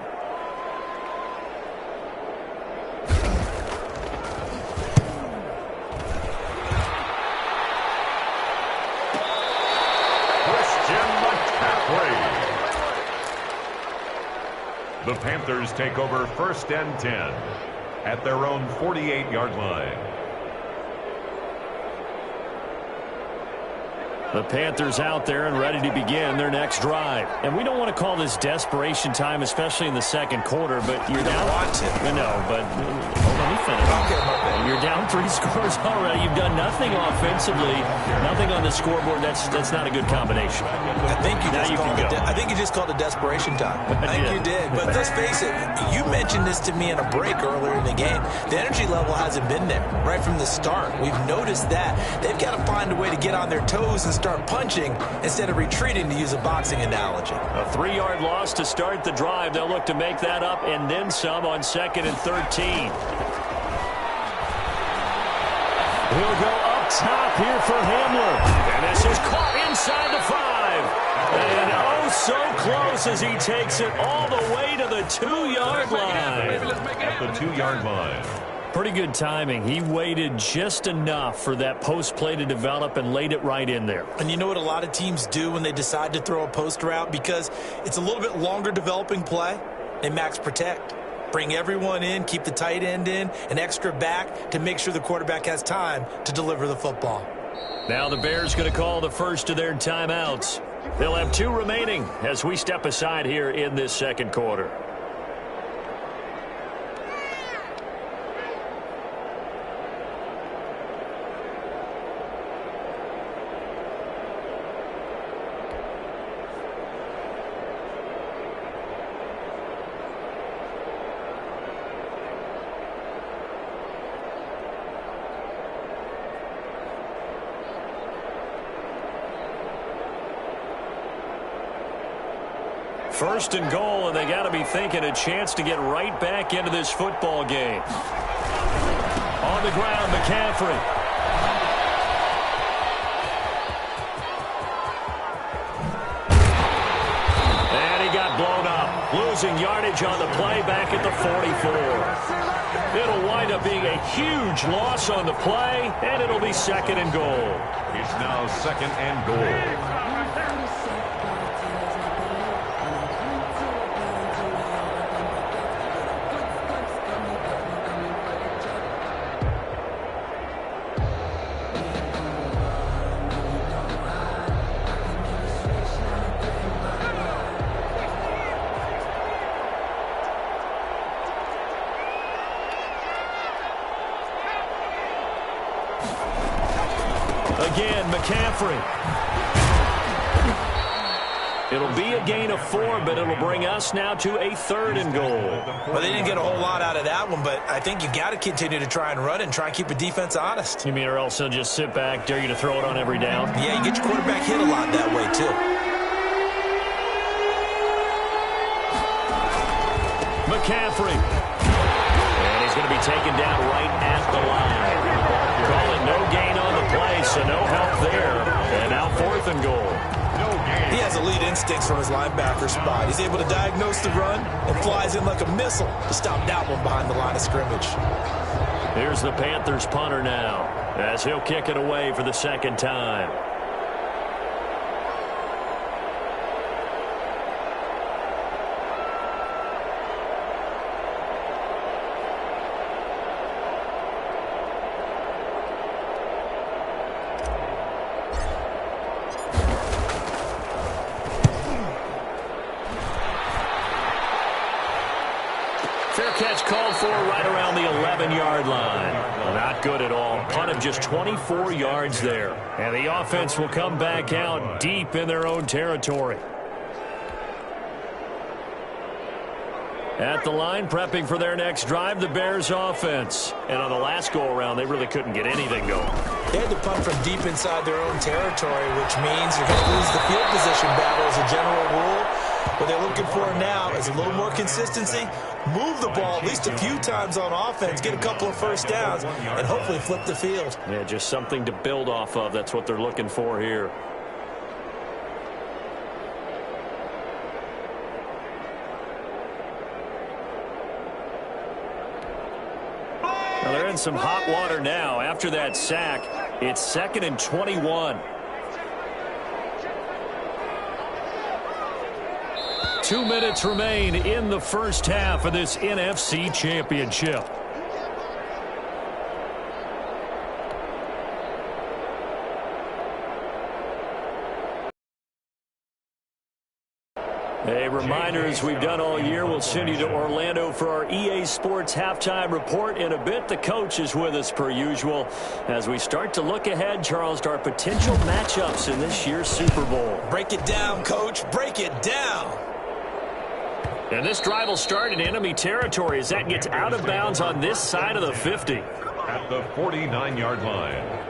The Panthers take over 1st and 10 at their own 48-yard line. The Panthers out there and ready to begin their next drive. And we don't want to call this desperation time, especially in the 2nd quarter, but you're down. No, but let me finish. Okay, you're down 3 scores already. You've done nothing offensively, nothing on the scoreboard. That's not a good combination. I think you just called it desperation time. I think you did. But let's face it, you mentioned this to me in a break earlier in the game. The energy level hasn't been there right from the start. We've noticed that. They've got to find a way to get on their toes and start punching instead of retreating, to use a boxing analogy. A 3-yard loss to start the drive. They'll look to make that up and then some on 2nd and 13. He'll go up top here for Hamler. And this is caught inside the 5. And oh, so close as he takes it all the way to the 2-yard line. At the 2-yard line. Pretty good timing. He waited just enough for that post play to develop and laid it right in there. And you know what a lot of teams do when they decide to throw a post route? Because it's a little bit longer developing play. They max protect. Bring everyone in, keep the tight end in, an extra back to make sure the quarterback has time to deliver the football. Now the Bears going to call the first of their timeouts. They'll have 2 remaining as we step aside here in this second quarter. First and goal, and they got to be thinking a chance to get right back into this football game. On the ground, McCaffrey. And he got blown up, losing yardage on the play back at the 44. It'll wind up being a huge loss on the play, and it'll be second and goal. It's now second and goal. Again, McCaffrey. It'll be a gain of 4, but it'll bring us now to a third and goal. Well, they didn't get a whole lot out of that one, but I think you got to continue to try and run and try and keep the defense honest. You mean or else they'll just sit back, dare you to throw it on every down? Yeah, you get your quarterback hit a lot that way, too. McCaffrey. And he's going to be taken down right at the line. Call it no gain on the play, so no help there. And now fourth and goal. He has elite instincts from his linebacker spot. He's able to diagnose the run and flies in like a missile to stop that one behind the line of scrimmage. Here's the Panthers punter now, as he'll kick it away for the second time. Fair catch called for right around the 11-yard line. Not good at all. Punt of just 24 yards there. And the offense will come back out deep in their own territory. At the line, prepping for their next drive, the Bears offense. And on the last go-around, they really couldn't get anything going. They had to punt from deep inside their own territory, which means you're going to lose the field position battle as a general rule. What they're looking for now is a little more consistency, move the ball at least a few times on offense, get a couple of first downs, and hopefully flip the field. Yeah, just something to build off of. That's what they're looking for here. Well, they're in some hot water now. After that sack, it's 2nd and 21. 2 minutes remain in the first half of this NFC Championship. Hey, reminder, as we've done all year, we'll send you to Orlando for our EA Sports halftime report in a bit. The coach is with us per usual as we start to look ahead, Charles, to our potential matchups in this year's Super Bowl. Break it down, Coach. Break it down. And this drive will start in enemy territory as that gets out of bounds on this side of the 50. At the 49-yard line.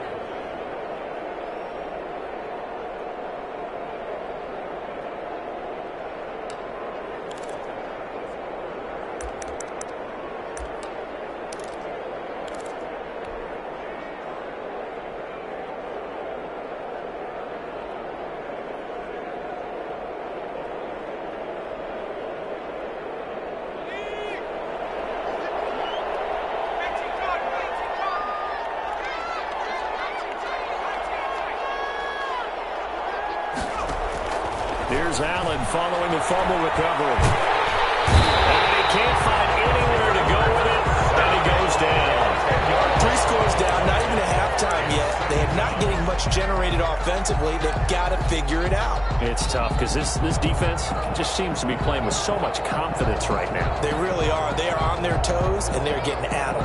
Here's Allen following the fumble recovery. And he can't find anywhere to go with it, and he goes down. 3 scores down, not even a halftime yet. They are not getting much much generated offensively, they've got to figure it out. It's tough because this defense just seems to be playing with so much confidence right now. They really are. They are on their toes, and they're getting at them.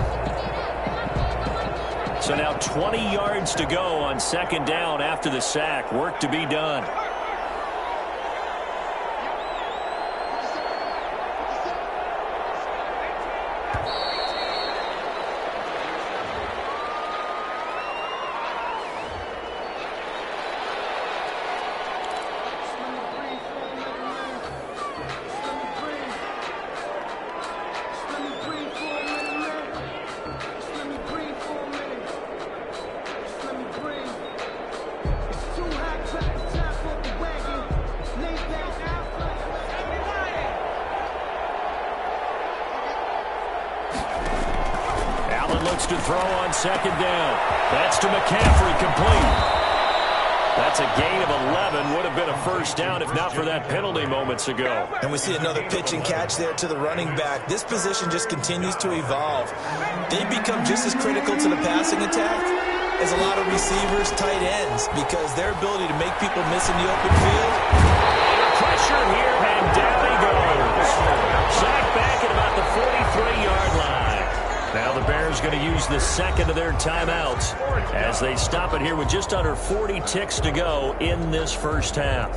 So now 20 yards to go on second down after the sack. Work to be done. To throw on second down. That's to McCaffrey, complete. That's a gain of 11. Would have been a first down if not for that penalty moments ago. And we see another pitch and catch there to the running back. This position just continues to evolve. They become just as critical to the passing attack as a lot of receivers, tight ends, because their ability to make people miss in the open field. Pressure here, and down he goes. Sacked back at about the 43-yard line. Now the Bears going to use the second of their timeouts as they stop it here with just under 40 ticks to go in this first half.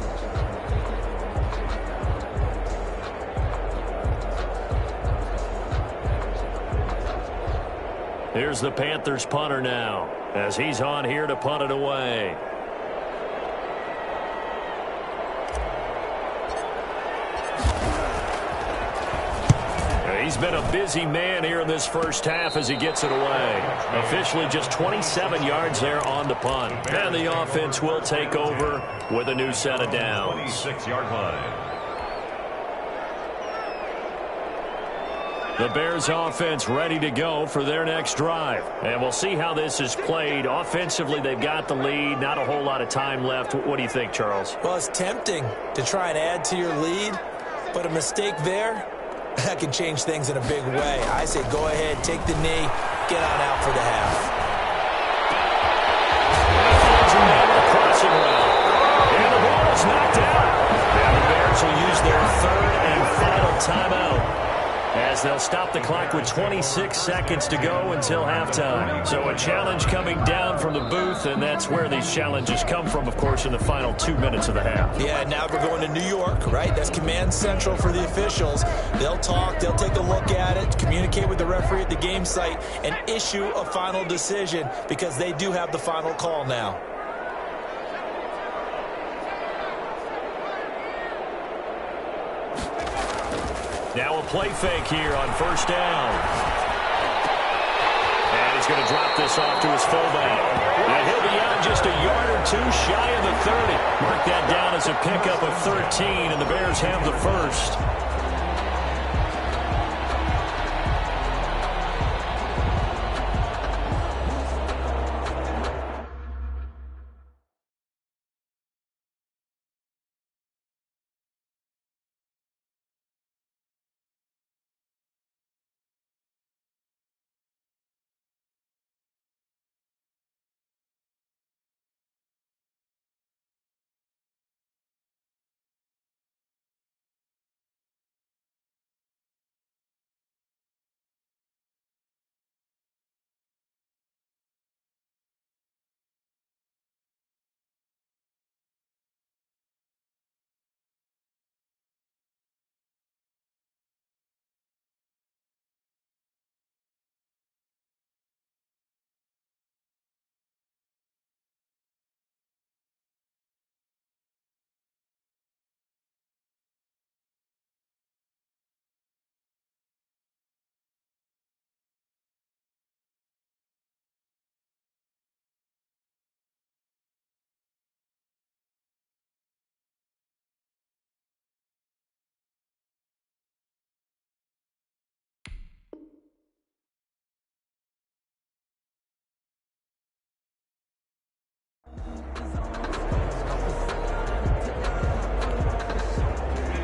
Here's the Panthers punter now as he's on here to punt it away. He's been a busy man here in this first half as he gets it away. Officially just 27 yards there on the punt. And the offense will take over with a new set of downs. 26-yard line. The Bears offense ready to go for their next drive. And we'll see how this is played. Offensively, they've got the lead. Not a whole lot of time left. What do you think, Charles? Well, it's tempting to try and add to your lead, but a mistake there, that can change things in a big way. I say go ahead, take the knee, get on out for the half. Crossing route. And the ball is knocked out. Now the Bears will use their third and final timeout as they'll stop the clock with 26 seconds to go until halftime. So a challenge coming down from the booth, and that's where these challenges come from, of course, in the final 2 minutes of the half. Yeah, now we're going to New York, right? That's command central for the officials. They'll talk, they'll take a look at it, communicate with the referee at the game site, and issue a final decision because they do have the final call now. Now a play fake here on first down. And he's going to drop this off to his fullback. And he'll be out just a yard or two shy of the 30. Mark that down as a pickup of 13, and the Bears have the first.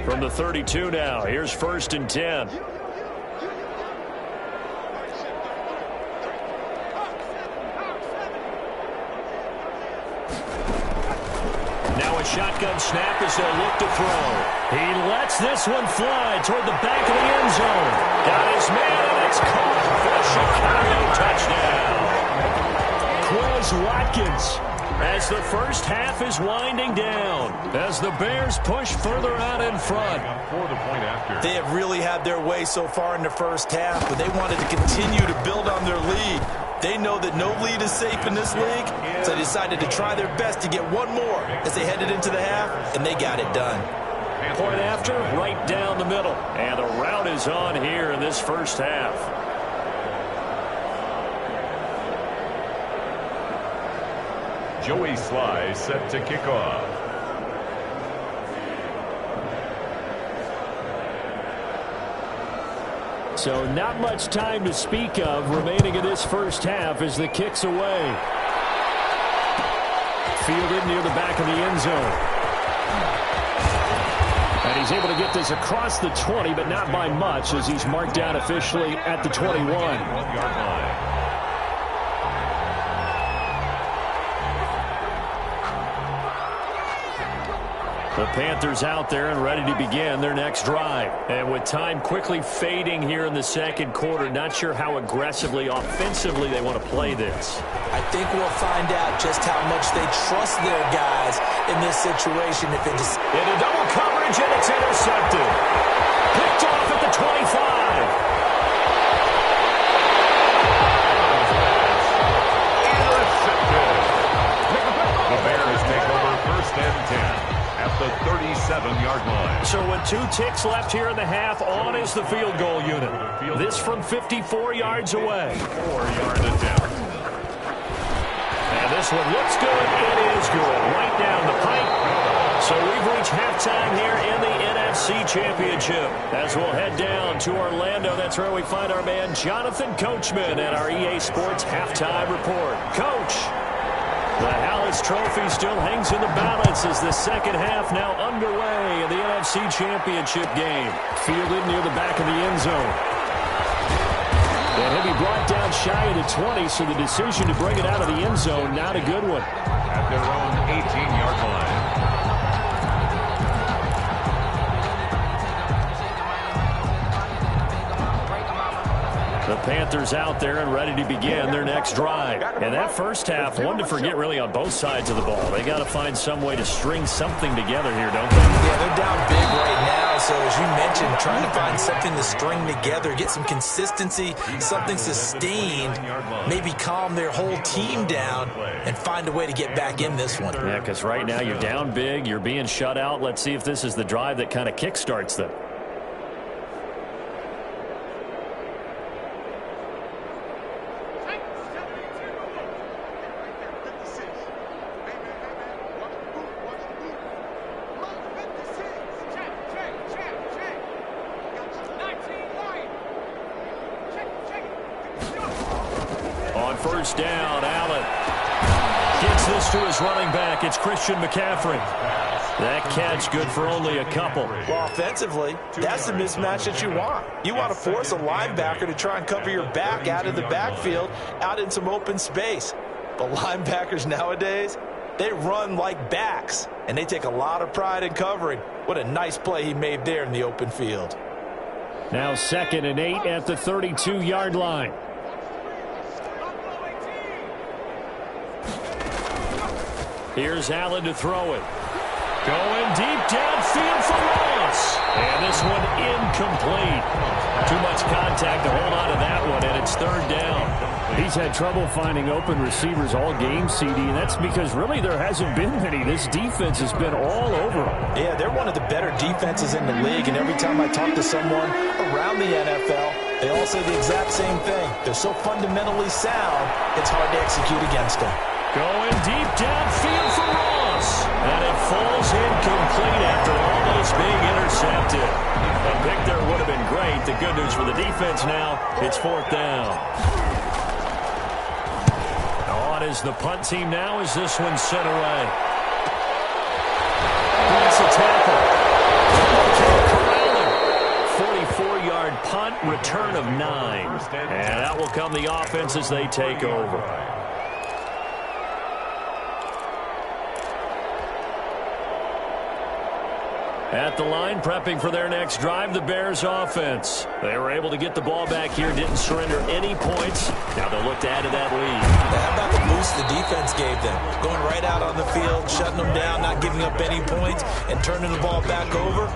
From the 32 now, here's first and 10. shotgun snap as they'll look to throw. He lets this one fly toward the back of the end zone. Got his man, and it's caught for a Chicago touchdown. Quez Watkins, as the first half is winding down, as the Bears push further out in front. They have really had their way so far in the first half, but they wanted to continue to build on their lead. They know that no lead is safe in this league, so they decided to try their best to get one more as they headed into the half, and they got it done. Point after, right down the middle. And the route is on here in this first half. Joey Sly set to kick off. So not much time to speak of remaining in this first half as the kick's away. Fielded near the back of the end zone. And he's able to get this across the 20, but not by much as he's marked down officially at the 21. 1-yard line. The Panthers out there and ready to begin their next drive. And with time quickly fading here in the second quarter, not sure how aggressively, offensively they want to play this. I think we'll find out just how much they trust their guys in this situation. If it just into double coverage, and it's intercepted. Picked off at the 25. The Bears take over first and 10 at the 37-yard line. So with 2 ticks left here in the half, on is the field goal unit. This from 54 yards away. 4-yard attempt. And this one looks good. It is good. Right down the pipe. So we've reached halftime here in the NFC Championship. As we'll head down to Orlando, that's where we find our man Jonathan Coachman at our EA Sports Halftime Report. Coach, the Hallis Trophy still hangs in the balance as the second half now underway in the NFC Championship game. Fielded near the back of the end zone. And he'll be brought down shy of the 20, so the decision to bring it out of the end zone, not a good one. At their own 18-yard line. The Panthers out there and ready to begin their next drive. And that first half, one to forget really on both sides of the ball. They got to find some way to string something together here, don't they? Yeah, they're down big right now. So as you mentioned, trying to find something to string together, get some consistency, something sustained, maybe calm their whole team down and find a way to get back in this one. Yeah, because right now you're down big, you're being shut out. Let's see if this is the drive that kind of kickstarts them. First down, Allen gets this to his running back. It's Christian McCaffrey. That catch good for only a couple. Well, offensively, that's the mismatch that you want. You want to force a linebacker to try and cover your back out of the backfield, out in some open space. But linebackers nowadays, they run like backs, and they take a lot of pride in covering. What a nice play he made there in the open field. Now 2nd and 8 at the 32-yard line. Here's Allen to throw it. Going deep downfield for Ross. And this one incomplete. Too much contact to hold on to that one, and it's 3rd down. He's had trouble finding open receivers all game, CD, and that's because really there hasn't been many. This defense has been all over them. Yeah, they're one of the better defenses in the league, and every time I talk to someone around the NFL, they all say the exact same thing. They're so fundamentally sound, it's hard to execute against them. Going deep downfield for Ross. And it falls incomplete after almost being intercepted. A pick there would have been great. The good news for the defense now, it's 4th down. On is the punt team now as this one's sent away. That's a tackle. 44-yard punt, return of 9. And out will come the offense as they take over. At the line, prepping for their next drive, the Bears offense. They were able to get the ball back here, didn't surrender any points. Now they'll look to add to that lead. How about the boost the defense gave them? Going right out on the field, shutting them down, not giving up any points, and turning the ball back over.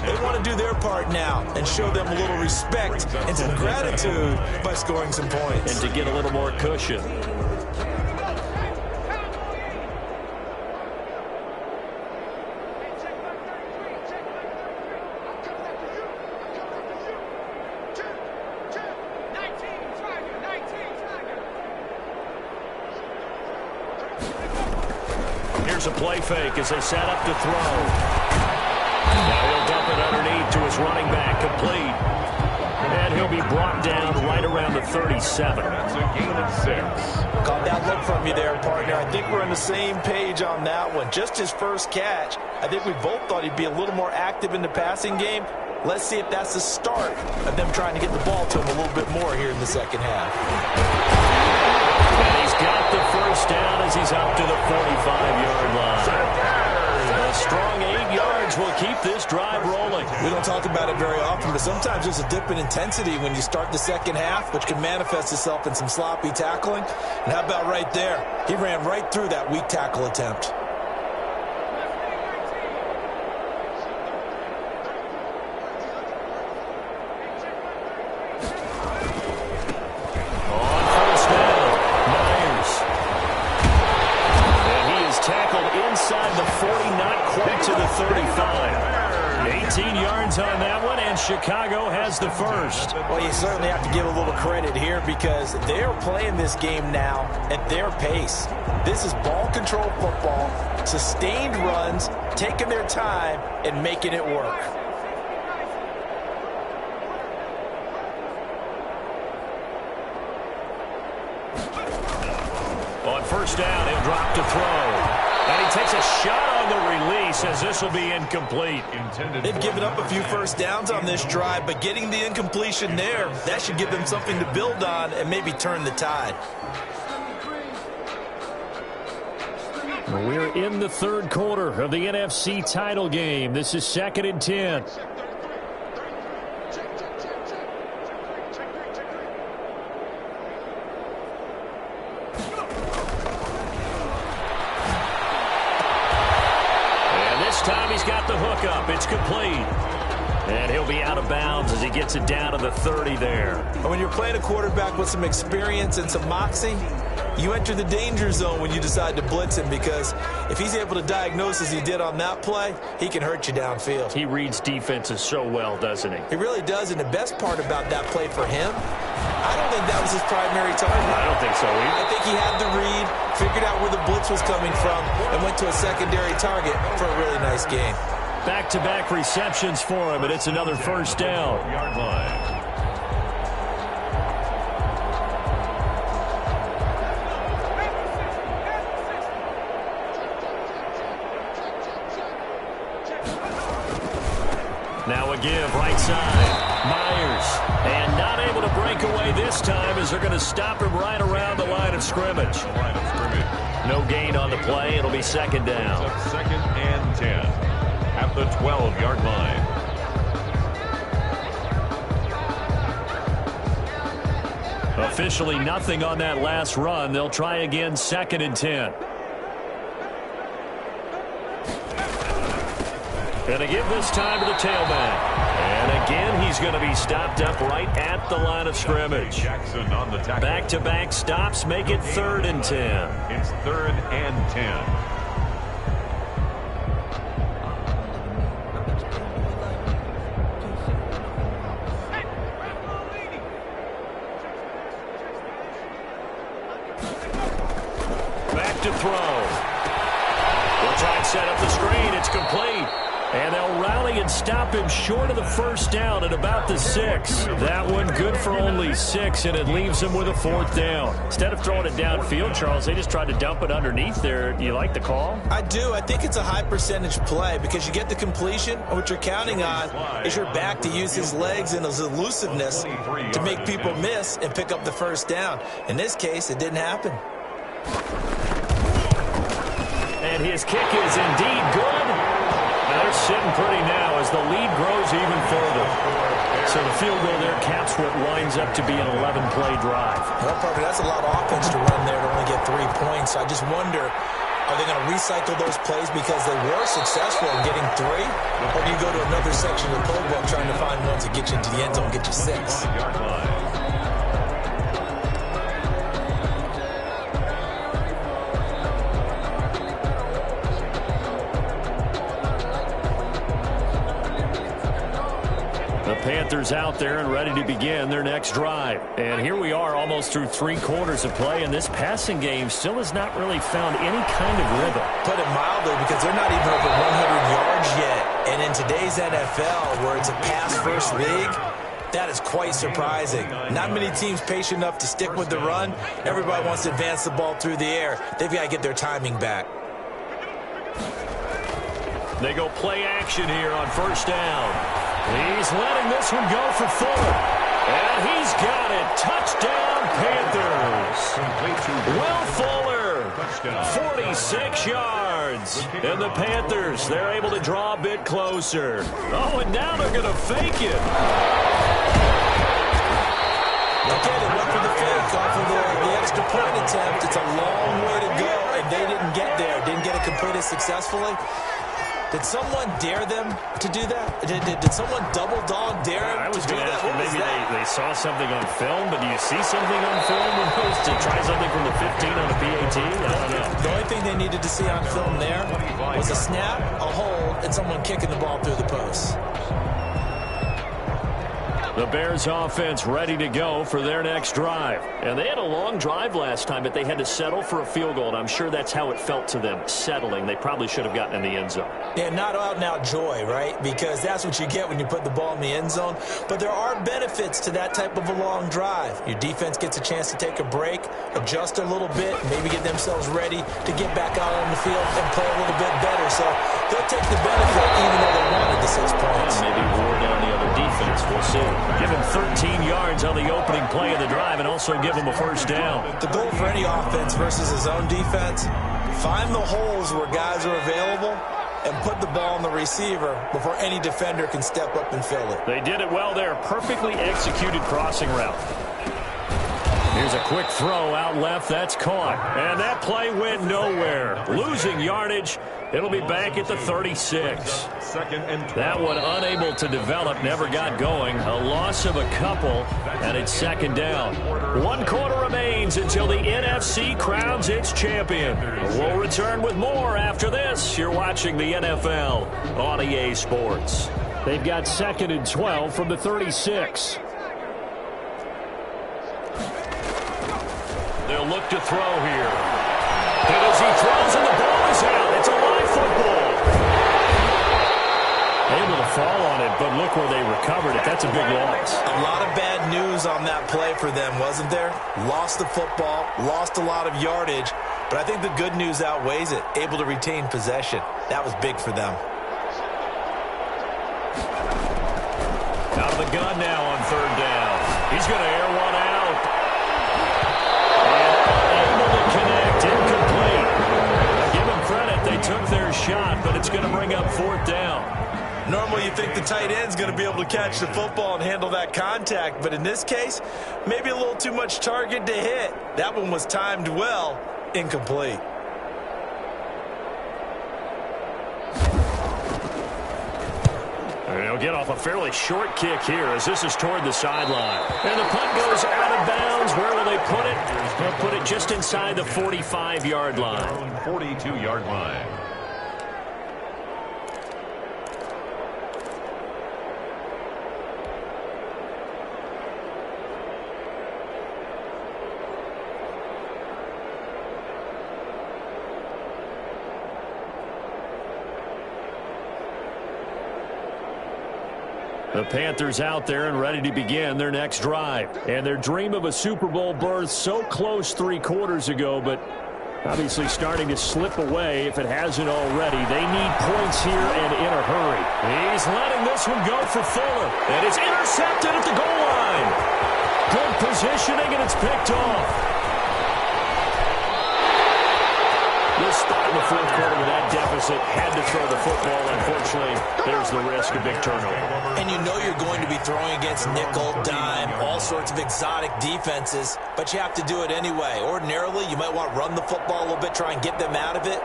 They want to do their part now and show them a little respect and some gratitude by scoring some points. And to get a little more cushion. Here's a play fake as they set up to throw. Now he'll dump it underneath to his running back, complete. And he'll be brought down right around the 37. That's a gain of 6. Caught that look from you there, partner. I think we're on the same page on that one. Just his first catch. I think we both thought he'd be a little more active in the passing game. Let's see if that's the start of them trying to get the ball to him a little bit more here in the second half. And he's got the first down as he's up to the 45-yard line. A strong 8 yards will keep this drive rolling. We don't talk about it very often, but sometimes there's a dip in intensity when you start the second half, which can manifest itself in some sloppy tackling. And how about right there? He ran right through that weak tackle attempt. Inside the 40, not quite to the 35. 18 yards on that one, and Chicago has the first. Well, you certainly have to give a little credit here because they're playing this game now at their pace. This is ball control football, sustained runs, taking their time, and making it work. On first down, he'll drop to throw. And he takes a shot on the release as this will be incomplete. They've given up a few first downs on this drive, but getting the incompletion there, that should give them something to build on and maybe turn the tide. We're in the third quarter of the NFC title game. This is 2nd and 10. Time he's got the hook up. It's complete. And he'll be out of bounds as he gets it down to the 30 there. And when you're playing a quarterback with some experience and some moxie, you enter the danger zone when you decide to blitz him because if he's able to diagnose as he did on that play, he can hurt you downfield. He reads defenses so well, doesn't he? He really does, and the best part about that play for him, I don't think that was his primary target. I don't think so either. I think he had the read, figured out where the blitz was coming from, and went to a secondary target for a really nice game. Back-to-back receptions for him, and it's another first down. Yard line. Now a give, right side. Myers, and not able to break away this time as they're going to stop him right around the line of scrimmage. No gain on the play. It'll be second down. 2nd and 10 at the 12-yard line. Officially nothing on that last run. They'll try again, 2nd and 10. And a give this time to the tailback. And again, he's going to be stopped up right at the line of scrimmage. Jackson on the tackle. Back-to-back stops make it 3rd and 10. It's 3rd and 10. Back to throw. They'll try and set up the screen. It's complete. And they'll rally and stop him short of the first down at about the 6. That one good for only 6, and it leaves him with a 4th down. Instead of throwing it downfield, Charles, they just tried to dump it underneath there. Do you like the call? I do. I think it's a high-percentage play because you get the completion, and what you're counting on is your back to use his legs and his elusiveness to make people miss and pick up the first down. In this case, it didn't happen. And his kick is indeed good. And they're sitting pretty now as the lead grows even further. So the field goal there caps what winds up to be an 11-play drive. Well, Parker, that's a lot of offense to run there to only get 3 points. I just wonder, are they going to recycle those plays because they were successful in getting 3? Or do you go to another section of the playbook trying to find ones that get you into the end zone and get you 6? Panthers out there and ready to begin their next drive. And here we are almost through 3 quarters of play, and this passing game still has not really found any kind of rhythm. Put it mildly, because they're not even over 100 yards yet. And in today's NFL, where it's a pass-first league, that is quite surprising. Not many teams patient enough to stick with the run. Everybody wants to advance the ball through the air. They've got to get their timing back. They go play action here on first down. He's letting this one go for Fuller. And he's got it. Touchdown, Panthers. Will Fuller, 46 yards. And the Panthers, they're able to draw a bit closer. Oh, and now they're going to fake it. Okay, they went for the fake off of the extra point attempt. It's a long way to go, and they didn't get there. Didn't get it completed successfully. Did someone dare them to do that? Did someone double dog dare them I was to do going to that? ask you, maybe they saw something on film, but do you see something on film when opposed to try something from the 15 on a PAT? I don't know. The only thing they needed to see on film there was a snap, a hold, and someone kicking the ball through the post. The Bears offense ready to go for their next drive. And they had a long drive last time, but they had to settle for a field goal, and I'm sure that's how it felt to them, settling. They probably should have gotten in the end zone. Yeah, not out-and-out joy, right? Because that's what you get when you put the ball in the end zone. But there are benefits to that type of a long drive. Your defense gets a chance to take a break, adjust a little bit, maybe get themselves ready to get back out on the field and play a little bit better. So they'll take the benefit even though they wanted the 6 points. Maybe wore down the other defense. We'll see. Give him 13 yards on the opening play of the drive and also give him a first down. The goal for any offense versus his own defense, find the holes where guys are available and put the ball on the receiver before any defender can step up and fill it. They did it well there. Perfectly executed crossing route. Here's a quick throw out left. That's caught. And that play went nowhere. Losing yardage. It'll be back at the 36. That one unable to develop, never got going. A loss of a couple, and it's second down. 1 quarter remains until the NFC crowns its champion. We'll return with more after this. You're watching the NFL on EA Sports. They've got 2nd and 12 from the 36. They'll look to throw here. And as he throws and the ball is out, it's a live football. Able to fall on it, but look where they recovered it. That's a big loss. A lot of bad news on that play for them, wasn't there? Lost the football, lost a lot of yardage, but I think the good news outweighs it. Able to retain possession. That was big for them. Out of the gun now on 3rd down. He's going to air one out. Connect, incomplete. Now give them credit, they took their shot, but it's going to bring up 4th down. Normally you think the tight end's going to be able to catch the football and handle that contact, but in this case, maybe a little too much target to hit. That one was timed well, incomplete. They'll get off a fairly short kick here as this is toward the sideline. And the punt goes out of bounds. Where will they put it? They'll put it just inside the 45-yard line. 42-yard line. The Panthers out there and ready to begin their next drive. And their dream of a Super Bowl berth so close 3 quarters ago, but obviously starting to slip away if it hasn't already. They need points here and in a hurry. He's letting this one go for Fuller. And it's intercepted at the goal line. Good positioning, and it's picked off. This spot in the fourth quarter with that deficit, had to throw the football. Unfortunately, there's the risk of big turnover. And you know you're going to be throwing against nickel, dime, all sorts of exotic defenses, but you have to do it anyway. Ordinarily, you might want to run the football a little bit, try and get them out of it.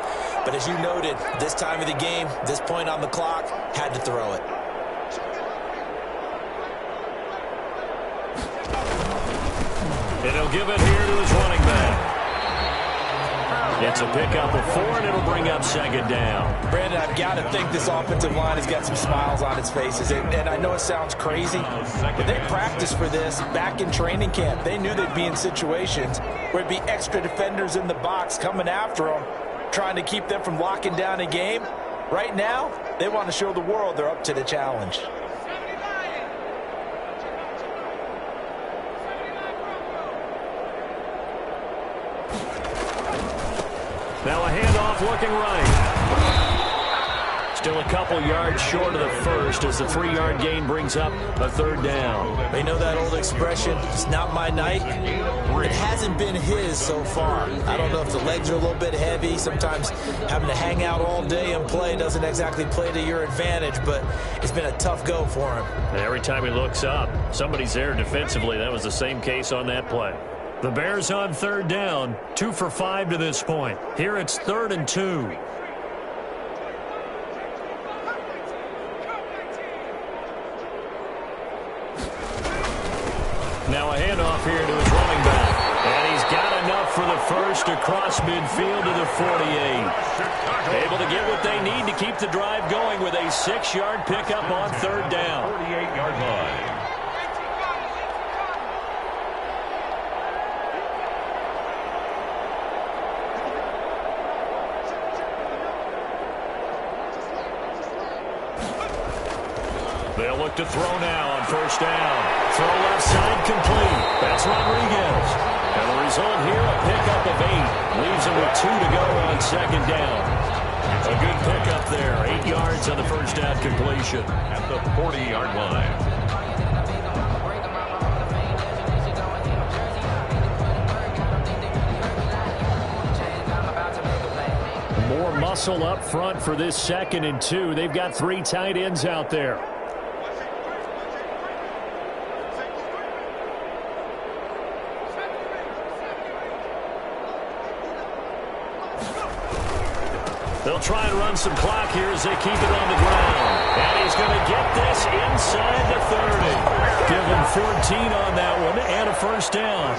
But as you noted, this time of the game, this point on the clock, had to throw it. And he'll give it here to his running back. It's a pickup of 4, and it'll bring up second down. Brandon, I've got to think this offensive line has got some smiles on its faces. And I know it sounds crazy, but they practiced for this back in training camp. They knew they'd be in situations where it'd be extra defenders in the box coming after them, trying to keep them from locking down a game. Right now, they want to show the world they're up to the challenge. Now a handoff looking right. Still a couple yards short of the first as the 3-yard gain brings up a third down. They know that old expression, it's not my night. It hasn't been his so far. I don't know if the legs are a little bit heavy. Sometimes having to hang out all day and play doesn't exactly play to your advantage, but it's been a tough go for him. And every time he looks up, somebody's there defensively. That was the same case on that play. The Bears on third down, 2 for 5 to this point. Here it's 3rd and 2. Now a handoff here to his running back. And he's got enough for the first across midfield to the 48. Able to get what they need to keep the drive going with a 6-yard pickup on third down. 48-yard line. They'll look to throw now on first down. Throw left side complete. That's Rodriguez. And the result here, a pickup of 8. Leaves him with 2 to go on second down. A good pickup there. 8 yards on the first down completion. At the 40-yard line. More muscle up front for this 2nd and 2. They've got 3 tight ends out there. They'll try and run some clock here as they keep it on the ground. And he's going to get this inside the 30. Give him 14 on that one and a first down.